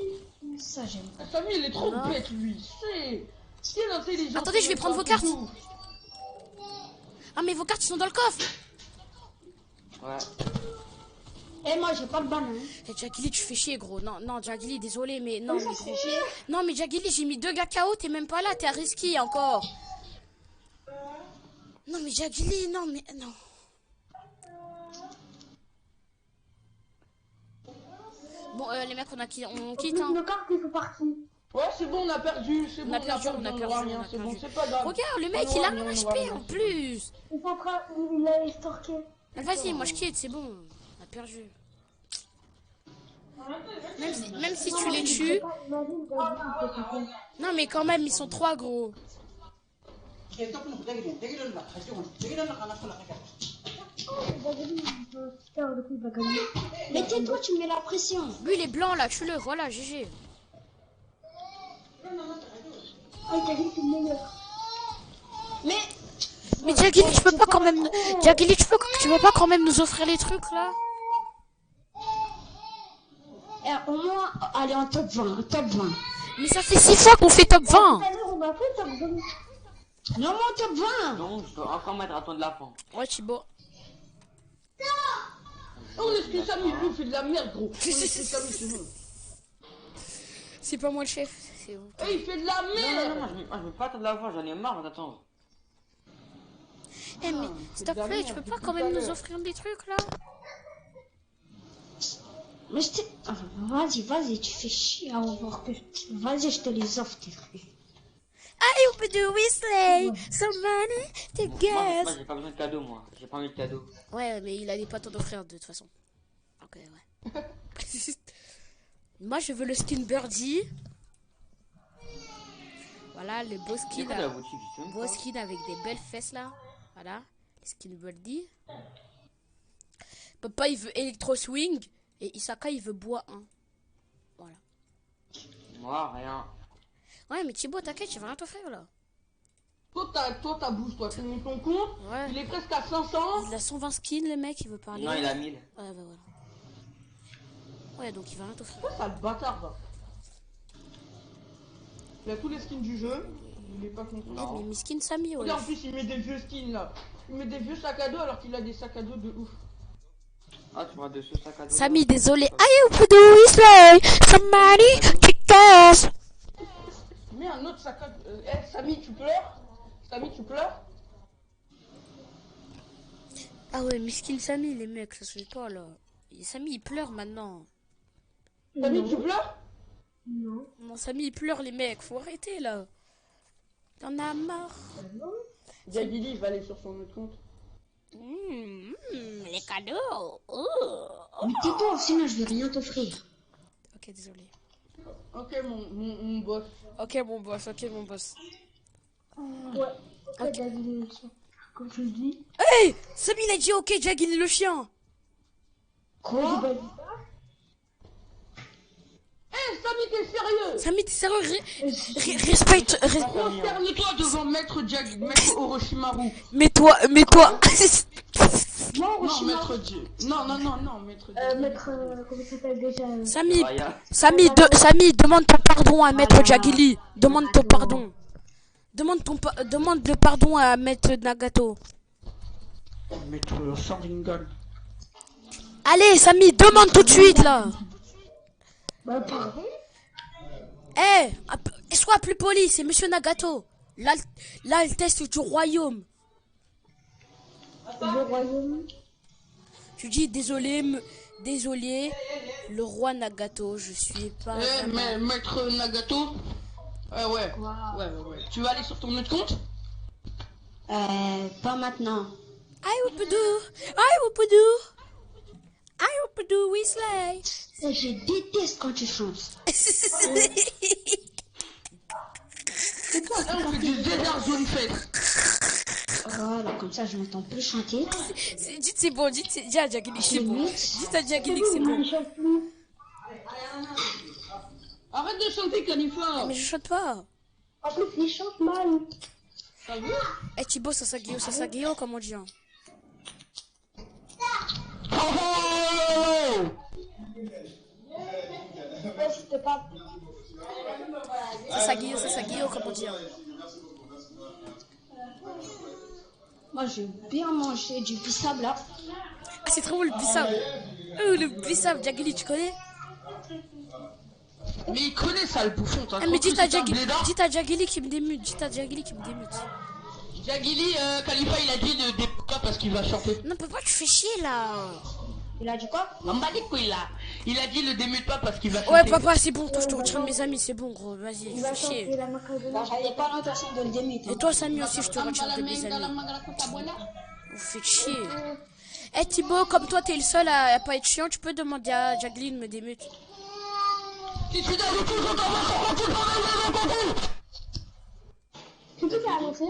Ça, j'aime pas. Samy, il est trop Non. bête, lui. C'est intelligent. Attendez, je vais prendre vos cartes. Ah, mais vos cartes sont dans le coffre. Ouais. Et moi, j'ai pas le ballon. Eh, Jagili, tu fais chier, gros. Non, non, Jagili, désolé, mais non, mais Ça, c'est gros. chier. Non, mais Jagili, j'ai mis 2 gars KO, t'es même pas là, t'es à risky encore. Non, mais Jagili, non, mais non. Bon, les mecs, on quitte, hein. Nos cartes, ils sont partis. Ouais, c'est bon, on a perdu. C'est On bon, a perdu, aura rien, on a c'est bon, perdu. c'est pas grave. Regarde, le mec, On il a aura un rien, on HP aura rien. en plus. Ils sont en train, il a estorqué. Ah, vas-y, moi je quitte, c'est bon. On a perdu. Même si tu les tues. Imagine, Jagili, Non, mais quand même, ils sont 3 gros. Jagili, le coup, il va gagner. Mais tais-toi, tu mets la pression. Lui, il est blanc là, tue-le, voilà, GG. Ah, Jagili, c'est le meilleur. Mais Jagili, tu peux pas quand même. Jagili, tu peux pas quand même nous offrir les trucs là? Eh, au moins, allez en top 20, top 20. Mais ça fait 6 fois qu'on fait top 20. Tout à l'heure, on a fait top 20. Non, mais en top 20. Donc, je dois encore mettre à ton de la fin. Ouais, Thibaut. On excuse Samy, lui, il fait de la merde, gros. On excuse Samy, c'est bon. C'est pas moi le chef, c'est vous. Eh, il fait de la Non, merde. non, non, je veux pas attendre la fin, j'en ai marre d'attendre. Eh, mais s'il te plaît, tu peux pas quand même nous offrir des trucs là? Mais je t'ai... Ah, vas-y, tu fais chier à voir que... Vas-y, je te les offre, tes trucs. I hope do we slay somebody to Moi, guess. j'ai pas besoin de cadeaux, moi. J'ai pas envie de cadeaux. Ouais, mais il allait pas t'en offrir de toute façon. Ok, ouais. Moi, je veux le skin Birdie. Voilà, le beau C'est skin. quoi la boutique, je sais même Beau pas. skin avec des belles fesses là. Voilà, le skin Birdie. Papa, il veut Electro Swing. Et Isaka, il veut bois 1. Voilà. Moi, rien. Ouais, mais Thibaut, t'inquiète, je vais rien t'offrir là. Toi, ta bouche, toi, tu mets ton compte. Ouais. Il est presque à 500. Il a 120 skins, le mec, il veut parler. Non, il a 1000. Ouais, bah voilà. Ouais, donc il va rien t'offrir. C'est ça, le bâtard, va. Il a tous les skins du jeu. Il est pas content. Eh, mais Miskin Samy, ouais. Regarde, en plus, il met des vieux skins, là. Il met des vieux sacs à dos alors qu'il a des sacs à dos de ouf. Ah, tu vois de ce sac à dos. Samy, désolé. I hope do we slay somebody to guess. Mets un autre sac à dos. Eh, Samy, tu pleures? Samy, tu pleures? Ah ouais, Miskin Samy, les mecs, ça se fait pas là. Et Samy, il pleure maintenant. Samy, tu pleures? Non. Non, Samy, il pleure, les mecs, faut arrêter là. T'en as marre. Jagili, il va aller sur son autre compte. Les cadeaux. Mais tais-toi, sinon je vais rien t'offrir. Ok, désolé. Ok, mon boss. Ok, mon boss, Ouais. Ok, Jagili, comme je le dis. Hey, Samy, il a dit ok, Jagili le chien. Quoi? Eh, Samy, t'es sérieux? Samy, t'es sérieux? Respecte. Prosterne-toi devant Maître Orochimaru. Mais toi. Non, Non, Orochimaru. Maître Dieu. Non, Maître Dieu. Maître, comment ça s'appelle déjà Samy, Raya. Samy, demande ton pardon à Maître Jagili. Demande ton pardon. Demande le pardon à Maître Nagato. Maître Sharingan. Allez, Samy, demande tout de suite là. Bah, pardon. Sois plus poli, c'est Monsieur Nagato. L'altesse du royaume. Le royaume. Tu dis désolé, le roi Nagato, je suis pas. Eh, mais Maître Nagato. Ouais. Ouais. Tu vas aller sur ton autre compte? Pas maintenant. I hope do we slay. Je déteste quand tu chantes. On fait du Zedar Zone Fest. Voilà, comme ça je m'entends plus chanter. Dites c'est bon, dis à Jagili c'est bon. Dites à Jagili que c'est bon. Arrête de chanter, Khalifa. Mais je chante pas. En plus, il chante mal. T'as vu? Eh Thibaut, Sasagio, comme on dit. Hein. Ouais, c'était pas... Sasagio, comme on dit. Hein. Moi j'ai bien mangé du bissab là. Ah c'est trop bon le bissab. Le bissab, Jagili, tu connais? Mais il connaît ça, le bouffon. Ah mais dites à Jagili qui me démute. Jagili, Khalifa, il a dit de pas parce qu'il va chanter. Non papa, tu fais chier là. Il a dit quoi? On m'a dit quoi là? Il a dit le démute pas parce qu'il va chanter. Ouais papa, c'est bon, toi je te retire de mes amis, c'est bon gros, vas-y, Il tu va fais chier. chanter la Macarena. J'avais pas l'intention de le démuter. Et toi Samy aussi, je te retire de mes amis. Vous faites chier. Eh Thibaut, comme toi t'es le seul à pas être chiant, tu peux demander à Jagli de me démute. Si tu donnes tout, je t'envoie sur mon téléphone. C'est qui qui a annoncé?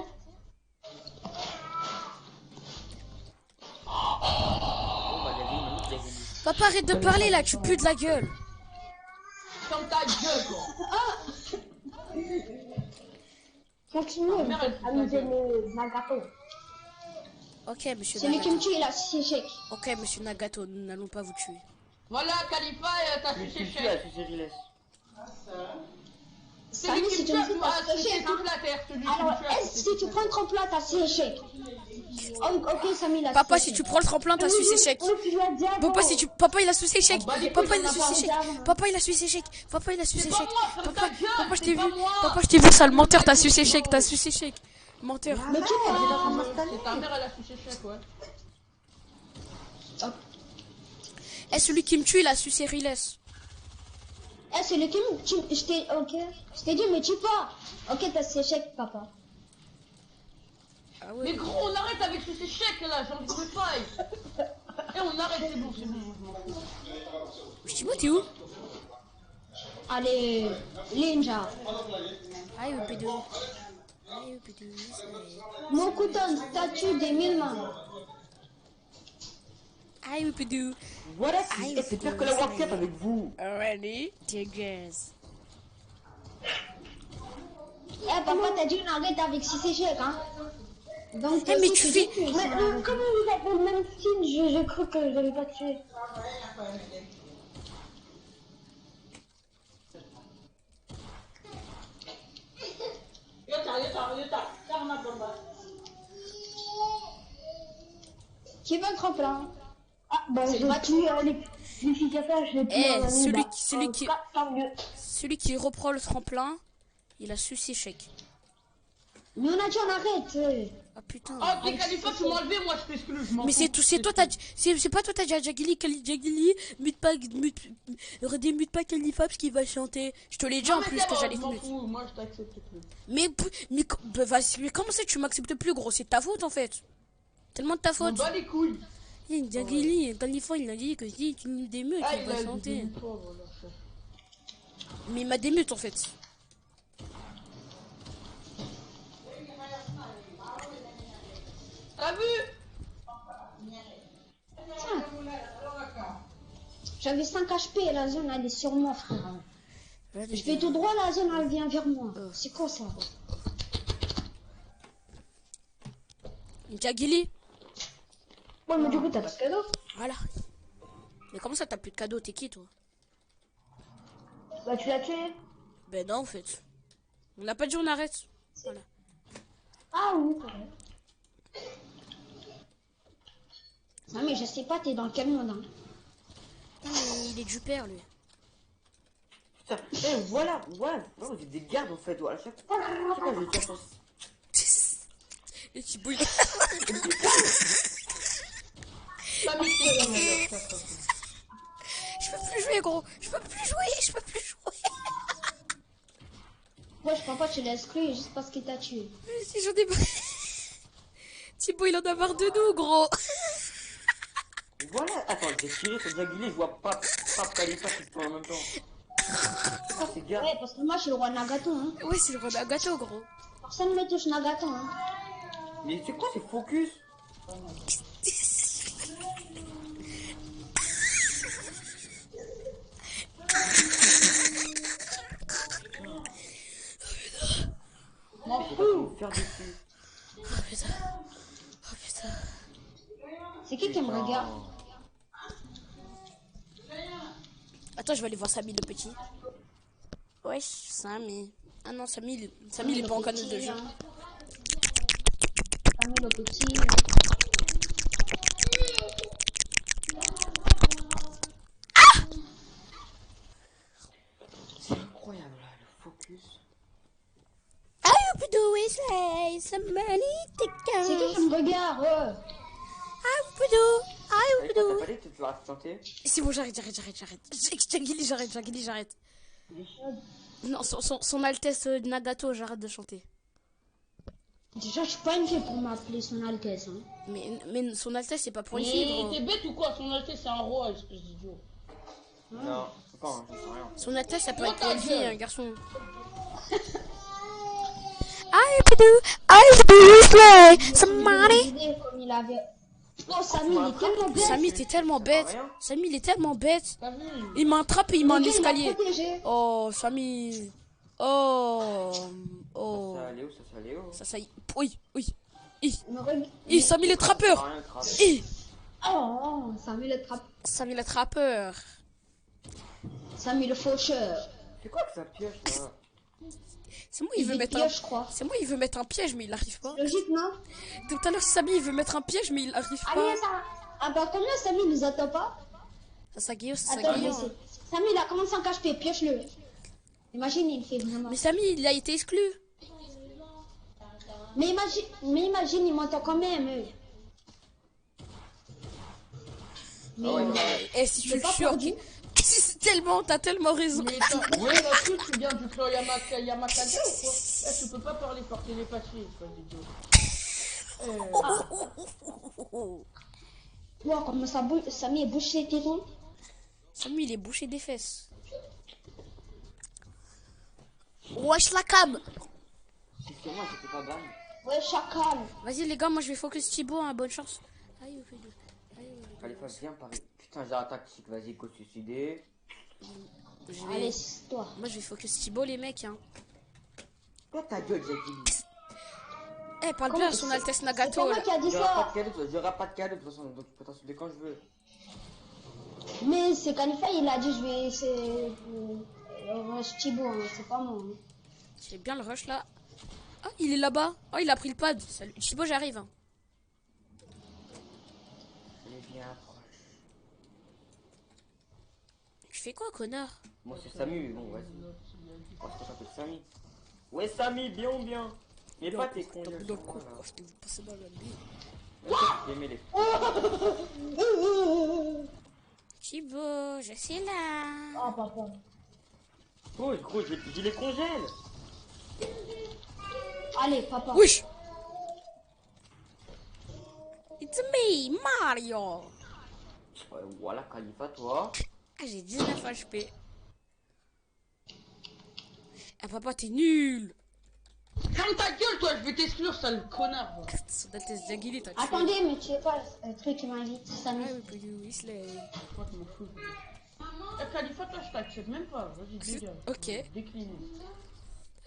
Papa, arrête de parler là, tu pues de la gueule. Ferme ta gueule, quoi. Continue à nous donner Nagato. Ok, monsieur C'est lui qui me Nagato. tue, il a 6 échecs. Ok, monsieur Nagato, nous n'allons pas vous tuer. Voilà, Khalifa, t'as sucé Tu chèque. as sucé Riles. C'est Samy, lui qui si me tu tue, me dis tu pas m'as ce sucé chèque, toute la terre. Celui qui Alors, me tue. si tu prends le tremplin, t'as 6 échecs. Oh, ok, Samy, il a Papa, 6 si échecs. tu prends le tremplin, t'as su ses chèques. Papa, si tu... Papa, il a su ses chèques. Papa, il a su ses chèques. Papa, il a su ses chèques. Papa, il a su ses chèques. Papa, je t'ai vu. Papa, je t'ai vu, sale menteur, t'as su ses chèques. T'as su ses chèques. Menteur. Mais qui parle? C'est ta mère, elle a sucé chèque, ouais. Eh, celui qui me tue, il a su ses Riles. Eh, c'est lui qui me tue. Ok. Je t'ai dit, mais tue pas. Ok, t'as 6 échecs, papa. Ah Mais ouais. gros, on arrête avec ce chèque là, j'ai envie de me faille. Eh, on arrête, c'est bon, c'est bon. Je dis, moi, t'es où? Allez, Ninja. Aïe, au pédou. Mon couteau, statue des 1000 mains. Aïe, au pédou. Voilà, Aïe, c'est pire que la World Cup avec vous. Already, Tigers. Eh, papa, t'as dit on arrête avec 6 échecs, hein. Donc, Eh, mais si tu dis fais- que Mais ça- comme vous avez le même style, je crois que je l'avais pas tué. Qui veut le tremplin? Ah, bah, C'est je gratuit. tue les filles à ça, je les tue Eh, en ami, celui bah, qui- celui en qui- tout cas, tant mieux. Celui qui reprend le tremplin, il a su ses chèques. Mais on a dit on arrête. Ah putain. Oh, t'es Khalifa, tu m'as enlevé, moi je t'exclus, je m'en Mais fous. c'est toi, c'est pas toi, t'as dit à Jagili, mute pas Khalifa parce qu'il va chanter. Je te l'ai dit Non, en mais plus c'est que bon, j'allais je te m'en mute. fous, moi je t'accepte plus. Mais comment ça tu m'acceptes plus, gros? C'est de ta faute en fait. Tellement de ta On faute. bat les couilles. Jagili, Khalifa, il a dit que si tu me démutes, Ah, il il va a chanter. dit, toi, voilà, chef. Mais il m'a démute en fait. T'as vu? J'avais 5 HP et la zone elle est sur moi, frère. Ouais, Je vais tout droit, la zone elle vient vers moi. C'est quoi ça? Jagili, Ouais, mais du coup, t'as pas de cadeau. voilà. Mais comment ça t'as plus de cadeau? T'es qui toi? Bah, tu l'as tué. Ben non en fait. On n'a pas dit on arrête. Voilà. Ah oui, c'est vrai. Non mais je sais pas, t'es dans quel monde, hein? Non, mais il est du père lui. Putain, eh, voilà, vous êtes des gardes en fait, voilà, chaque fois je vais faire Et Thibaut, il... T'as mis tes gamins, là, Je peux plus jouer gros. Je peux plus jouer. Ouais, je crois pas que tu l'as exclu juste parce qu'il t'a tué. Si j'en ai marre. Thibaut, il en a marre de nous, gros. Voilà, attends, j'ai tiré sur Jagili, je vois pas Khalifa qui se prend en même temps. Ah, c'est garde. Ouais, parce que moi je suis le roi Nagato, hein. Ouais, c'est le roi d'un gâteau, gros. Personne ne me touche Nagato, hein. Mais c'est quoi ces focus? M'en fous. Faire dessus. Oh putain. Oh putain. C'est qui me regarde? Attends, je vais aller voir Samy le petit. Wesh, Samy. Ah non, Samy il est pas en canal de jeu. Samy le petit. C'est incroyable là, le focus. I hope you do is like somebody take care. C'est qui me regarde? I hope you do. I hope you T'as do. pas dit que tu vas chanter? C'est bon, j'arrête. J'arrête. Non, son Altesse Nagato, j'arrête de chanter. Déjà, je suis pas une fille pour m'appeler son Altesse. Hein. Mais son Altesse, c'est pas pour une Mais fille, gros. t'es bête ou quoi? Son altesse c'est un roi, espèce d'idiot. Non, c'est pas, je sais rien. Son Altesse, ça peut Oh, être pour une ta fille, gueule. un garçon. I hope you do is like somebody. Comme il avait... Oh, Samy, il est tellement bête. Samy, t'es tellement bête. rien. Samy, il est tellement bête. T'as vu? Il m'a attrapé, il m'a en Le gars, il m'a escalier. protégé. Oh, Samy. Oh. Oh. Ça allait où, ça allait où? Ça y est. Oui. Il me regarde. Samy le trappeur. Rien, grave. Oh, Samy le trappe. Samy le trappeur. Samy le faucheur. C'est quoi que ça pioche là? C'est moi, il veut mettre un... pioche, je crois. C'est moi, il veut mettre un piège, mais il arrive pas. Logique, non? Tout à l'heure, Samy, il veut mettre un piège, mais il arrive pas. Allez, ça. Ah bah, combien Samy nous attend pas? Ça Guillaume, Attends, je vais essayer. Samy, il a commencé en cache-pied, pioche-le. Imagine, il fait vraiment. Mais Samy, il a été exclu. Mais imagine, il m'entend quand même. Mais Et si tu j'ai le pas choques. perdu. T'as tellement raison. Mais ouais, la truc, tu viens du clan Yamakage ou quoi? Eh, tu peux pas parler par télépathie, espèce d'idiot. Wow, comment ça bouge, Samy est bouché les tétons. Samy, il est bouché des fesses. Wesh la cam. C'est moi, j'étais pas ban. Ouais, chacal. Vas-y les gars, moi je vais focus Thibaut, hein, bonne chance. Aïe, Khalifa, viens Paris. Putain, j'ai un tactique, vas-y, go suicider. Allez, c'est toi. Moi je vais focus Thibaut les mecs, hein. Toi, ta gueule, j'ai dit. Eh, parle bien à son Altesse C'est Nagato. pas moi Là. qui a dit J'aurai pas ça. de cadeau, j'aurai pas de cadeau de toute façon, donc je peux t'insulter quand je veux. Mais c'est Khalifa, il a dit je vais essayer Rush Thibaut, hein, c'est pas moi. Hein. J'ai bien le rush là. Ah, il est là-bas. Oh, il a pris le pad. Salut. Thibaut, j'arrive. Hein. Allez, viens, approche. Tu fais quoi, connard? Moi, c'est Samy, mais bon, vas-y. On va se s'appelle Samy. Ouais, Samy, bien. Mais pas tes congés. Dans le coup, je t'ai vu passer dans la bille. Aimez les. Thibaut, je suis là. Oh, papa. Oh, gros, je les congèle. Allez, papa. Wesh. It's me, Mario. Ouais, voilà, Khalifa, toi. Ah, j'ai 19 HP. Ah, papa, t'es nul. Ferme ta gueule, toi, je vais t'exclure, sale connard. va. Son Altesse Jagili, t'as tué. Attendez, mais tu sais pas le truc qui m'invite, Samy. Ah, oui, pour you, Weasley. Toi, tu m'en fous. Eh, Khalifa, toi, je t'accepte même pas. Vas-y, dégage. Ok. Décline.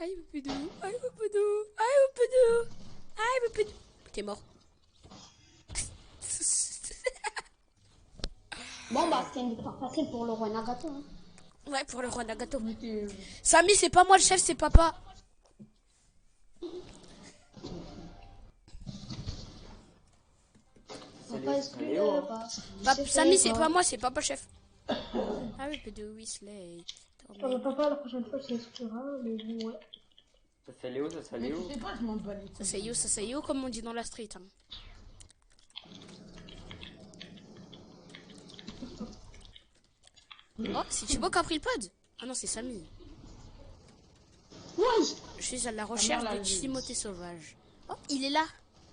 Aïe, Poupidou, aïe, Poupidou, aïe, Poupidou, aïe, Poupidou. T'es mort. Bon, bah, c'était une victoire facile pour le roi Nagato. Hein. Ouais, pour le roi Nagato. Mais t'es... Samy, c'est pas moi le chef, c'est papa. Papa, exclu Léo. Samy, c'est pas moi, c'est papa chef. Ah oui, Poupidou, Weasley. Papa, la prochaine fois, tu exclura, mais ouais. Ça c'est Léo, ça c'est Mais Léo. tu sais pas, je m'en bats les couilles. Ça c'est yo, comme on dit dans la street. Hein. Oh, c'est Thibaut qui a pris le pod. Ah non, c'est Samy. Ouais. Je suis à la recherche mère l'a de vu. Timothée Sauvage. Oh, il est là.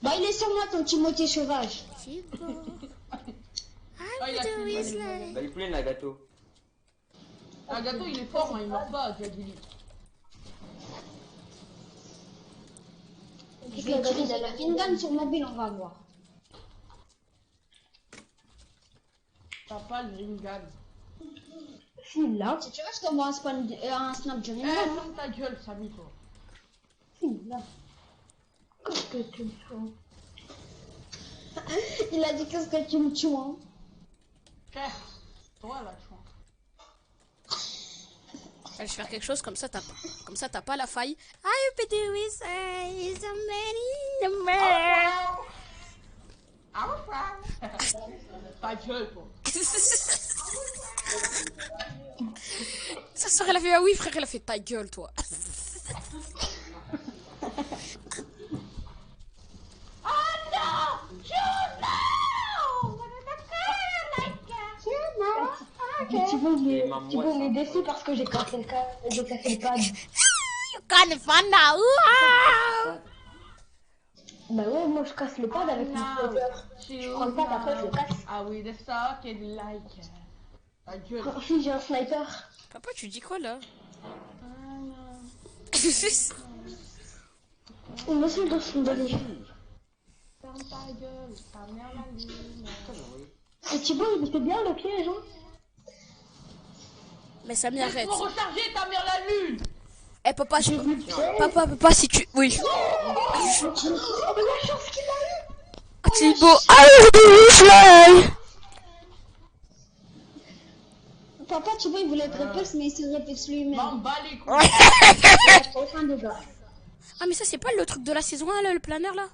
Bah, il est sur moi, ton Timothée sauvage. Thibaut. Ah, il a Poupidou, fait Weasley. Bah, il plaît, Nagato. Un gâteau, il est fort, hein, il meurt pas, Jagili. Je vais utiliser la Fingan sur mobile, on va voir. T'as pas le Ringan. Si, là. Si tu veux, je t'envoie un snap de Eh, Ringan. Hein. ferme ta gueule, Samy, toi. Si, là. Qu'est-ce que tu me fais? Il a dit qu'est-ce que tu me tues, hein. Frère, toi là, tu vois. Je vais faire quelque chose comme ça, t'as pas la faille. I be doing is a man in the mirror. Ta gueule, toi. Sa soeur, elle a fait ah oui, frère, elle a fait ta gueule, toi. Tu veux les défis parce que j'ai cassé le pad. You can't find out. Bah ouais, moi je casse le pad avec mon sniper. Je prends le pad, après je le casse. Ah oui, the socket like. Ta gueule. Si j'ai un sniper. Papa, tu dis quoi là? Monsieur dans son donné. Ferme ta gueule, ta mère la lune. Et Thibaut, il était bien le piège, hein. Mais ça m'arrête. Laisse-moi recharger ta mère la lune. Eh papa, J'ai vu le piège. papa, si tu... Oui. Oh, la chance qu'il a eu. Thibaut, I will fly. Papa, tu vois, il voulait être réponse, mais il s'est répété lui-même. M'en bats les couilles. Aucun dégât. Ah mais ça c'est pas le truc de la saison 1 là, le planeur là?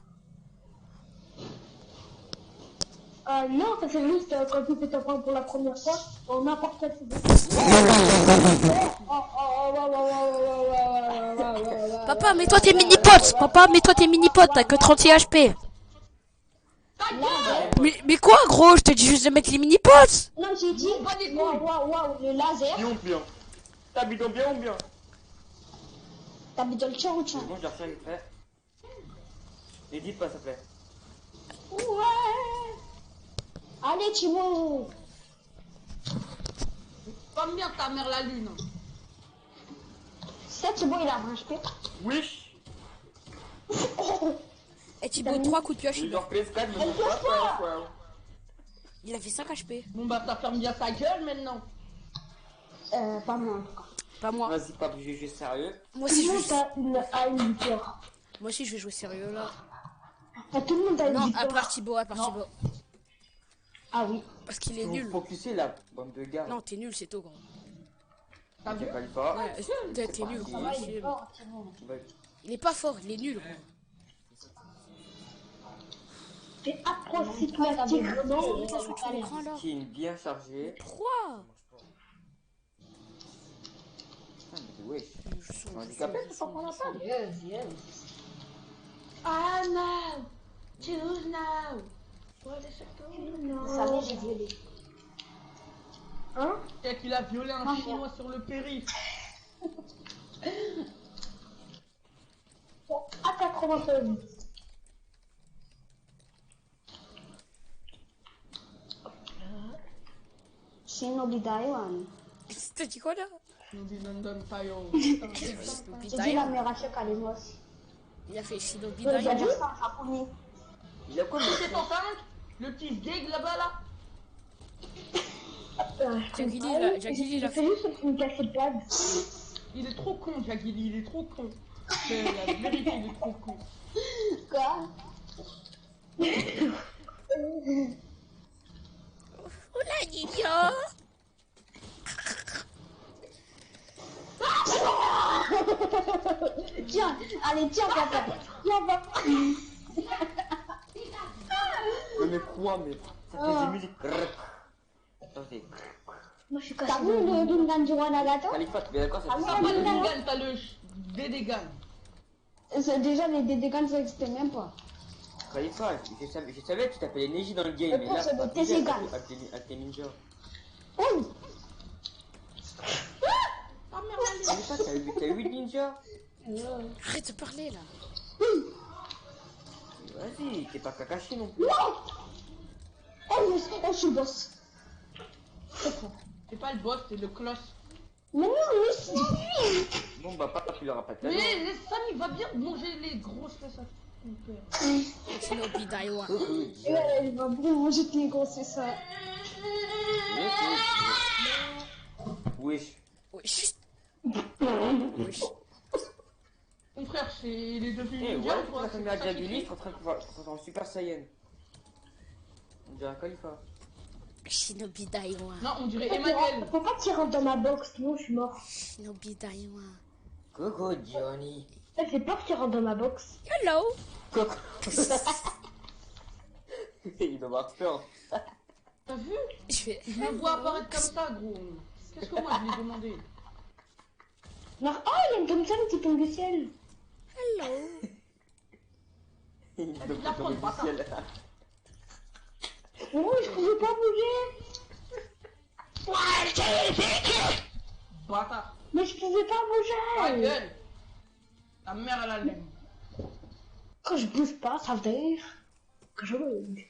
Non, ça c'est juste quand tu fais ton point pour la première fois, on n'importe quelle saison. Papa, mets-toi tes mini-potes. Papa, mets-toi tes mini-potes, t'as que 36 HP. Mais quoi gros, je te dis juste de mettre les mini-potes. Non, j'ai dit, waouh, le laser. Bien ou bien? T'habites bien ou bien? T'habites dans le champ ou C'est champ? bon, j'ai reçu vite fait. N'hésite pas, s'il te plaît. Ouais. Allez, Thibaut. Comme bien ta mère la lune. Ça, Thibaut, il a 20 HP. Wesh. Et Thibaut, 3 coups de pioche. Je leur PS4, mais je pas quoi. Il a fait 5 HP. Bon bah ça ferme bien ta gueule maintenant. Pas moi, en tout cas. Pas moi. Vas-y, pas obligé de jouer sérieux. Moi aussi, Tout je le monde vais... a une victoire. Moi aussi, je vais jouer sérieux là. Tout le monde a une Non, à victoire. part Thibaut, Ah oui. Parce qu'il est Faut nul. focuser la bande de gars. Non, t'es nul, c'est tout, gros. T'as vu? J'ai pas le pas. Ouais, t'es nul, gros. parti. C'est- Oh, Thibaut. Il est pas fort, il est nul, gros. T'es approximatif, non? Mets-la sur ton écran là. Qui est bien chargé. Pourquoi? Putain, mais wesh. Je sens- Handicapé, c'est pas prendre la panne. Ah now, choose now. Ça va, j'ai violé. Hein? Et qu'il a violé un chinois sur le périph'. À 96. Shinobi Daiwan. T'as dit quoi là? Shinobi London Tayo. J'ai dit la mère à chaque elle est moche. Il a fait Shinobi Il a Dai. dit ça en japonais. Il a quoi, mais C'est ton 5? Le petit gig là-bas là? Jagili, là, Jagili, J'ai là. fait juste une casser de pad. Il est trop con, Jagili, il est trop con. C'est la vérité, il est trop con. Quoi? Oula, Nino. Tiens, allez, tiens, papa. Tiens, papa. mais quoi, mais ça fait des musiques. Ça fait. Moi je suis cassé. T'as vu le Ringan du Wanagato? Khalifa, tu es d'accord, ça fait T'as ça. pas de Ringan, t'as le Dédégan. Déjà, les Dédégans, ça n'existait même pas. Khalifa, je savais que tu t'appelais Neji dans le game, mais là, c'est pas de obligé Tezigan. avec tes ninjas. Oh! Khalifa, t'as 8 ninjas. Arrête de parler là. Vas-y, t'es pas Kakashi non plus. Oh, je suis le boss. C'est pas le boss, c'est le cloche. Mais non, mais c'est lui. Bon, bah, papa, tu l'auras pas de Mais talent. Sam, il va bien manger les grosses fesses. Shinobi Daiwa. Et là, il va vraiment jeter les gros, c'est ça. Wesh. Wesh. Mon frère, c'est les deux Eh, filles. voilà pourquoi la caméra de Jaguli, je suis en train de voir en Super Saiyan. On dirait Khalifa. Shinobi Daiwa. Non, on dirait Emmanuel. Faut pas qu'il rentre dans ma box, sinon je suis mort. Shinobi Daiwa. Coco Johnny. Ça fait peur qu'il rentre dans ma box. Hello. Coco. Il doit avoir peur. T'as vu? Je fais. Je le vois apparaître comme ça, gros. Qu'est-ce que moi je lui ai demandé? Non, oh, il aime comme ça le petit tombe du ciel. Hello. Il doit la prendre, tomber du ciel. Oh, je pouvais pas bouger. Bâtard. Mais je pouvais pas Ta bouger. gueule. Ta mère, elle a l'aime. Quand je bouge pas, ça veut dire que je bouge.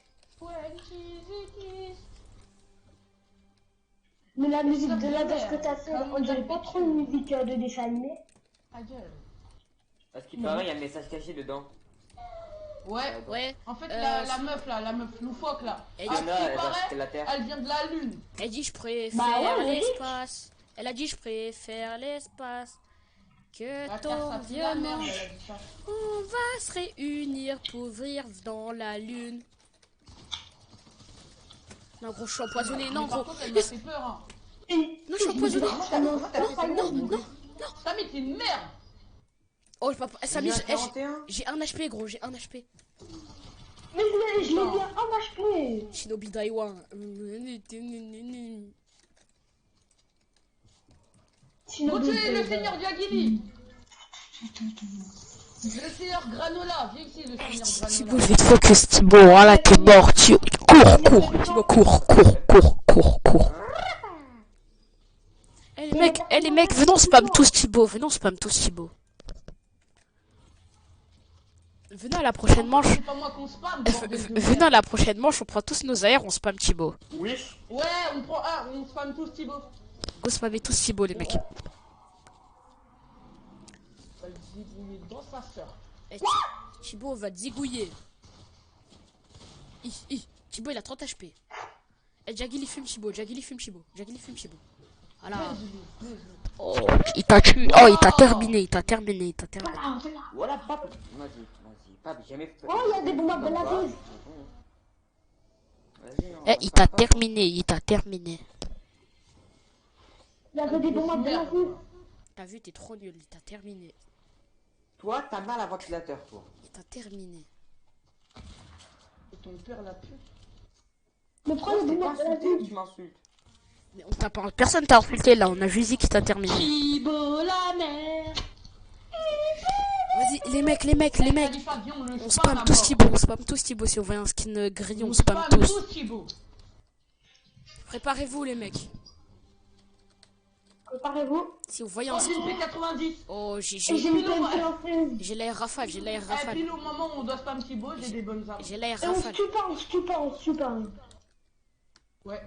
Mais la musique de la danse que t'as fait, on dirait pas trop une musique de dessin animé. Ta gueule. Parce qu'il paraît, il y a un message caché dedans. Ouais. Ouais. En fait, la meuf là, la meuf loufoque là. Elle à dit- ce Anna, qui elle va paraît, quitter la Terre. elle vient de la lune. Elle dit je préfère Bah ouais, l'espace. Elle a dit je préfère l'espace que La ton Terre, ça pue la merde, violon. elle a dit ça. On va se réunir pour vivre dans la lune. Non gros, je suis empoisonné. Non Mais par gros. contre, elle m'a fait peur. Hein. Non, je suis empoisonné. Tammy, t'es une merde. Oh, je peux pas. Ça Il y a mise. 41. J'ai un HP gros, j'ai un HP. Mais je l'ai bien en HP. Shinobi Daiwa. Sinon, Continuez le seigneur Diagili. Le seigneur Granola. Viens ici, le seigneur Thibaut, Granola. je vais te focus, Thibaut. Voilà, t'es mort. Cours. Thibaut, cours. Eh les mecs, venons spam tous Thibaut. Venez à la prochaine manche. C'est pas moi qu'on spam. bordel de Venez à merde. la prochaine manche, on prend tous nos aires, on spam Thibaut. Wesh. Ouais, on prend un, on spam tous Thibaut. Go spammer tous Thibaut, les mecs. On va le zigouiller dans sa sœur. Eh, Thibaut, on va te zigouiller. Thibaut, il a 30 HP. Eh, Jagili fume Thibaut. Voilà. Oh, il t'a tué. Oh, il t'a terminé. Voilà, pape. Vas-y, pape, jamais fait. Oh, il y a des bombes de la vie. Vas-y, Eh, il t'a terminé. Il y avait des bombes de la vie. T'as vu, t'es trop nul. Il t'a terminé. Toi, t'as mal à ventilateur, toi. Il t'a terminé. Et ton père l'a pu. Mais prends les T'es pas bombes de la insulté, vie. tu m'insultes. Mais on t'a pas... Personne t'a insulté là. On a juste dit qu'il t'a terminé. Thibaut la mère. Vas-y, les mecs. Khalifa, viens, on le On spam à spam tous mort. Thibaut. Si on voit un skin gris, on On spam spam tous. tous Thibaut. Préparez-vous, les mecs. Préparez-vous. Si vous voyez Oh, un j'ai skin... une P90. Oh, Et j'ai j'ai une PMP en fait. j'ai l'air rafale. Et puis au moment où on doit spam Thibaut, j'ai des bonnes armes. J'ai l'air Et on se rafale. tue pas. Ouais.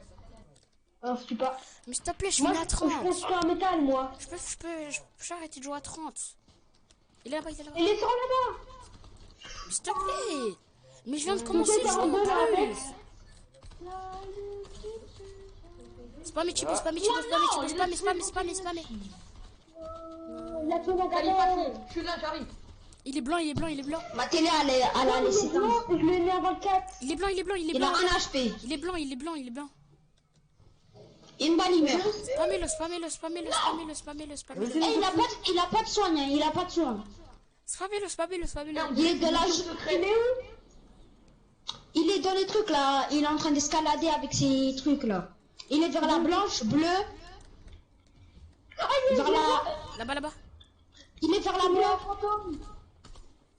On se tue pas. Mais s'il te plaît, je Moi, finis à je 30. construis un métal, moi. Je peux arrêter de jouer à 30. Il est là-bas. Il est sur là-bas. Mais s'il te plaît. Mais je viens de commencer, je joue en avec. plus. Spammez Thibaut. Spammez. Il a tué mon Khalifa, gamin. je suis là, j'arrive. Il est blanc. Ma télé, elle a laissé Non, je l'ai mis à 24. Il est blanc. Il a un HP. Il est blanc. Une balle, il meurt. Spammez-le. Eh, il a pas de soin, hein. Il a pas de soin. Spammez-le. Il est de la... Il est où? Il est dans les trucs là. Il est en train d'escalader avec ces trucs là. Il est vers la blanche, bleue. Vers la... Là-bas. Il est vers la bleue.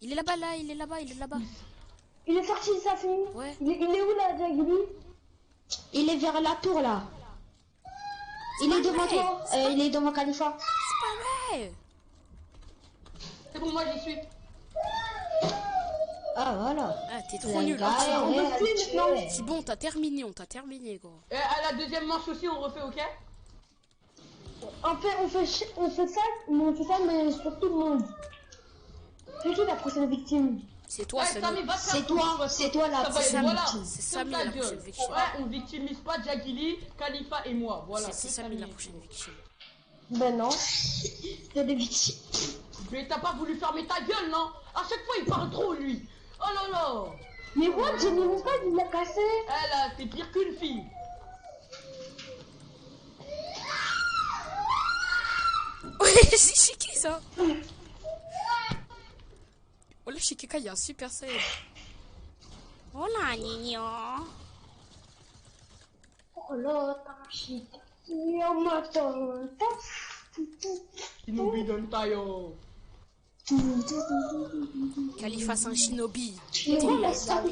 Il est là-bas. Il est sorti de sa famille. Ouais. Il est où là, Jagili? Il est vers la tour là. Il est devant toi. Il est devant Khalifa. Ouais. C'est bon, moi j'y suis. Ah voilà. Ah, t'es trop nul. gars, Ah, ouais, c'est bon, on t'a terminé, gros. Et à la deuxième manche aussi, on refait, ok? En fait, on fait ça, mais sur tout le monde. C'est qui la prochaine victime? C'est toi, Eh, Samy. Samy, va te faire C'est toi la Ça va, victime. voilà. C'est Samy Ta la gueule. prochaine victime. Ouais, on victimise pas Jagili, Khalifa et moi. Voilà. C'est que Samy la prochaine victime. Ben non. C'est des victimes. Mais t'as pas voulu fermer ta gueule, non? À chaque fois, il parle trop, lui. Oh là là. Mais moi, j'ai mis mon code, il l'a cassé. Eh là, t'es pire qu'une fille. Ouais, c'est qui ça? Oh là, chez Keka, il y a un super saiyan. Oh là, Nino. Oh là, t'as chic. Oh ma tante. Shinobi Dontayo. Khalifa, c'est un shinobi. Mais quoi, ça?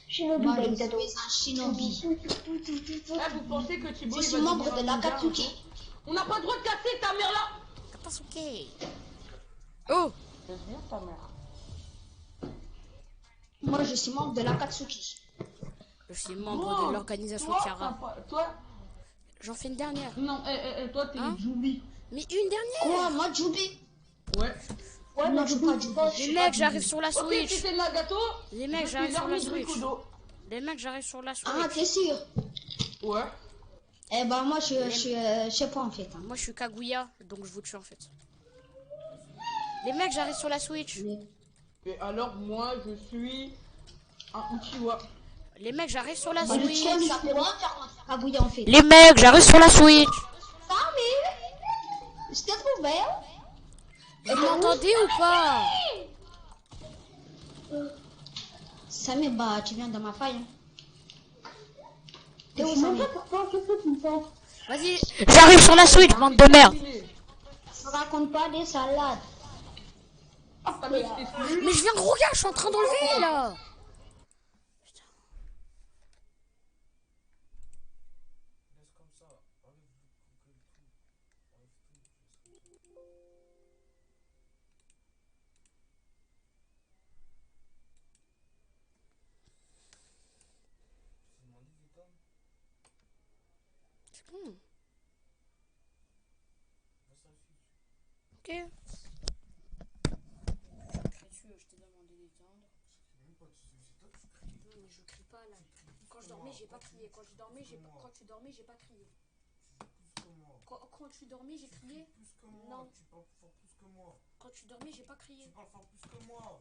Shinobi Moi, je Daidato. suis un shinobi. Eh, vous pensez que Thibaut, Je il suis va membre devenir de un ninja? l'Akatsuki. On n'a pas le droit de casser ta mère là. Katasuke. Oh, Laisse bien ta mère. Moi, je suis membre de l'Akatsuki. je suis membre de l'organisation Toi, Kiara. toi, J'en fais une dernière. non, toi, t'es Hein? Jubi. Mais une dernière. Quoi, moi, Jubi? Ouais. Ouais, Non, mais je suis pas Jubi. Les mecs, j'arrive sur la Ok, Switch. si c'est Nagato, Les mecs, je j'arrive suis sur la l'ermite Switch. Rikudo. Les mecs, j'arrive sur la Switch. Ah, t'es sûr? Ouais. Eh ben, moi, je sais pas, en fait. Hein. Moi, je suis Kaguya, donc je vous tue en fait. Les mecs, j'arrive sur la Switch. Et alors, moi, je suis un Uchiwa. Les mecs, j'arrive sur la Bah, le Switch. chien, ça peut rien faire contre Kaguya, en fait. Les mecs, j'arrive sur la Switch. Sammy, je t'ai trouvé. Hein? Vous m'entendez ou pas? Sammy, bah, tu viens dans ma faille. Hein. T'es où, Je sais Sammy? pas pourquoi, qu'est-ce que tu fais? Vas-y. J'arrive sur la Switch, bande de merde. Ne raconte pas des salades. Ah, t'as mis tes sous. Mais je viens de regarder, je suis en train d'enlever là. C'est bon. Ok. Je t'ai demandé d'éteindre. Non, mais je crie pas là. Quand je dormais, j'ai pas crié. Quand tu dormais, j'ai pas crié. Quand tu dormais, j'ai crié. Non. Tu parles plus fort plus que moi. Quand tu dormais, j'ai pas crié. Tu parles fort plus que moi.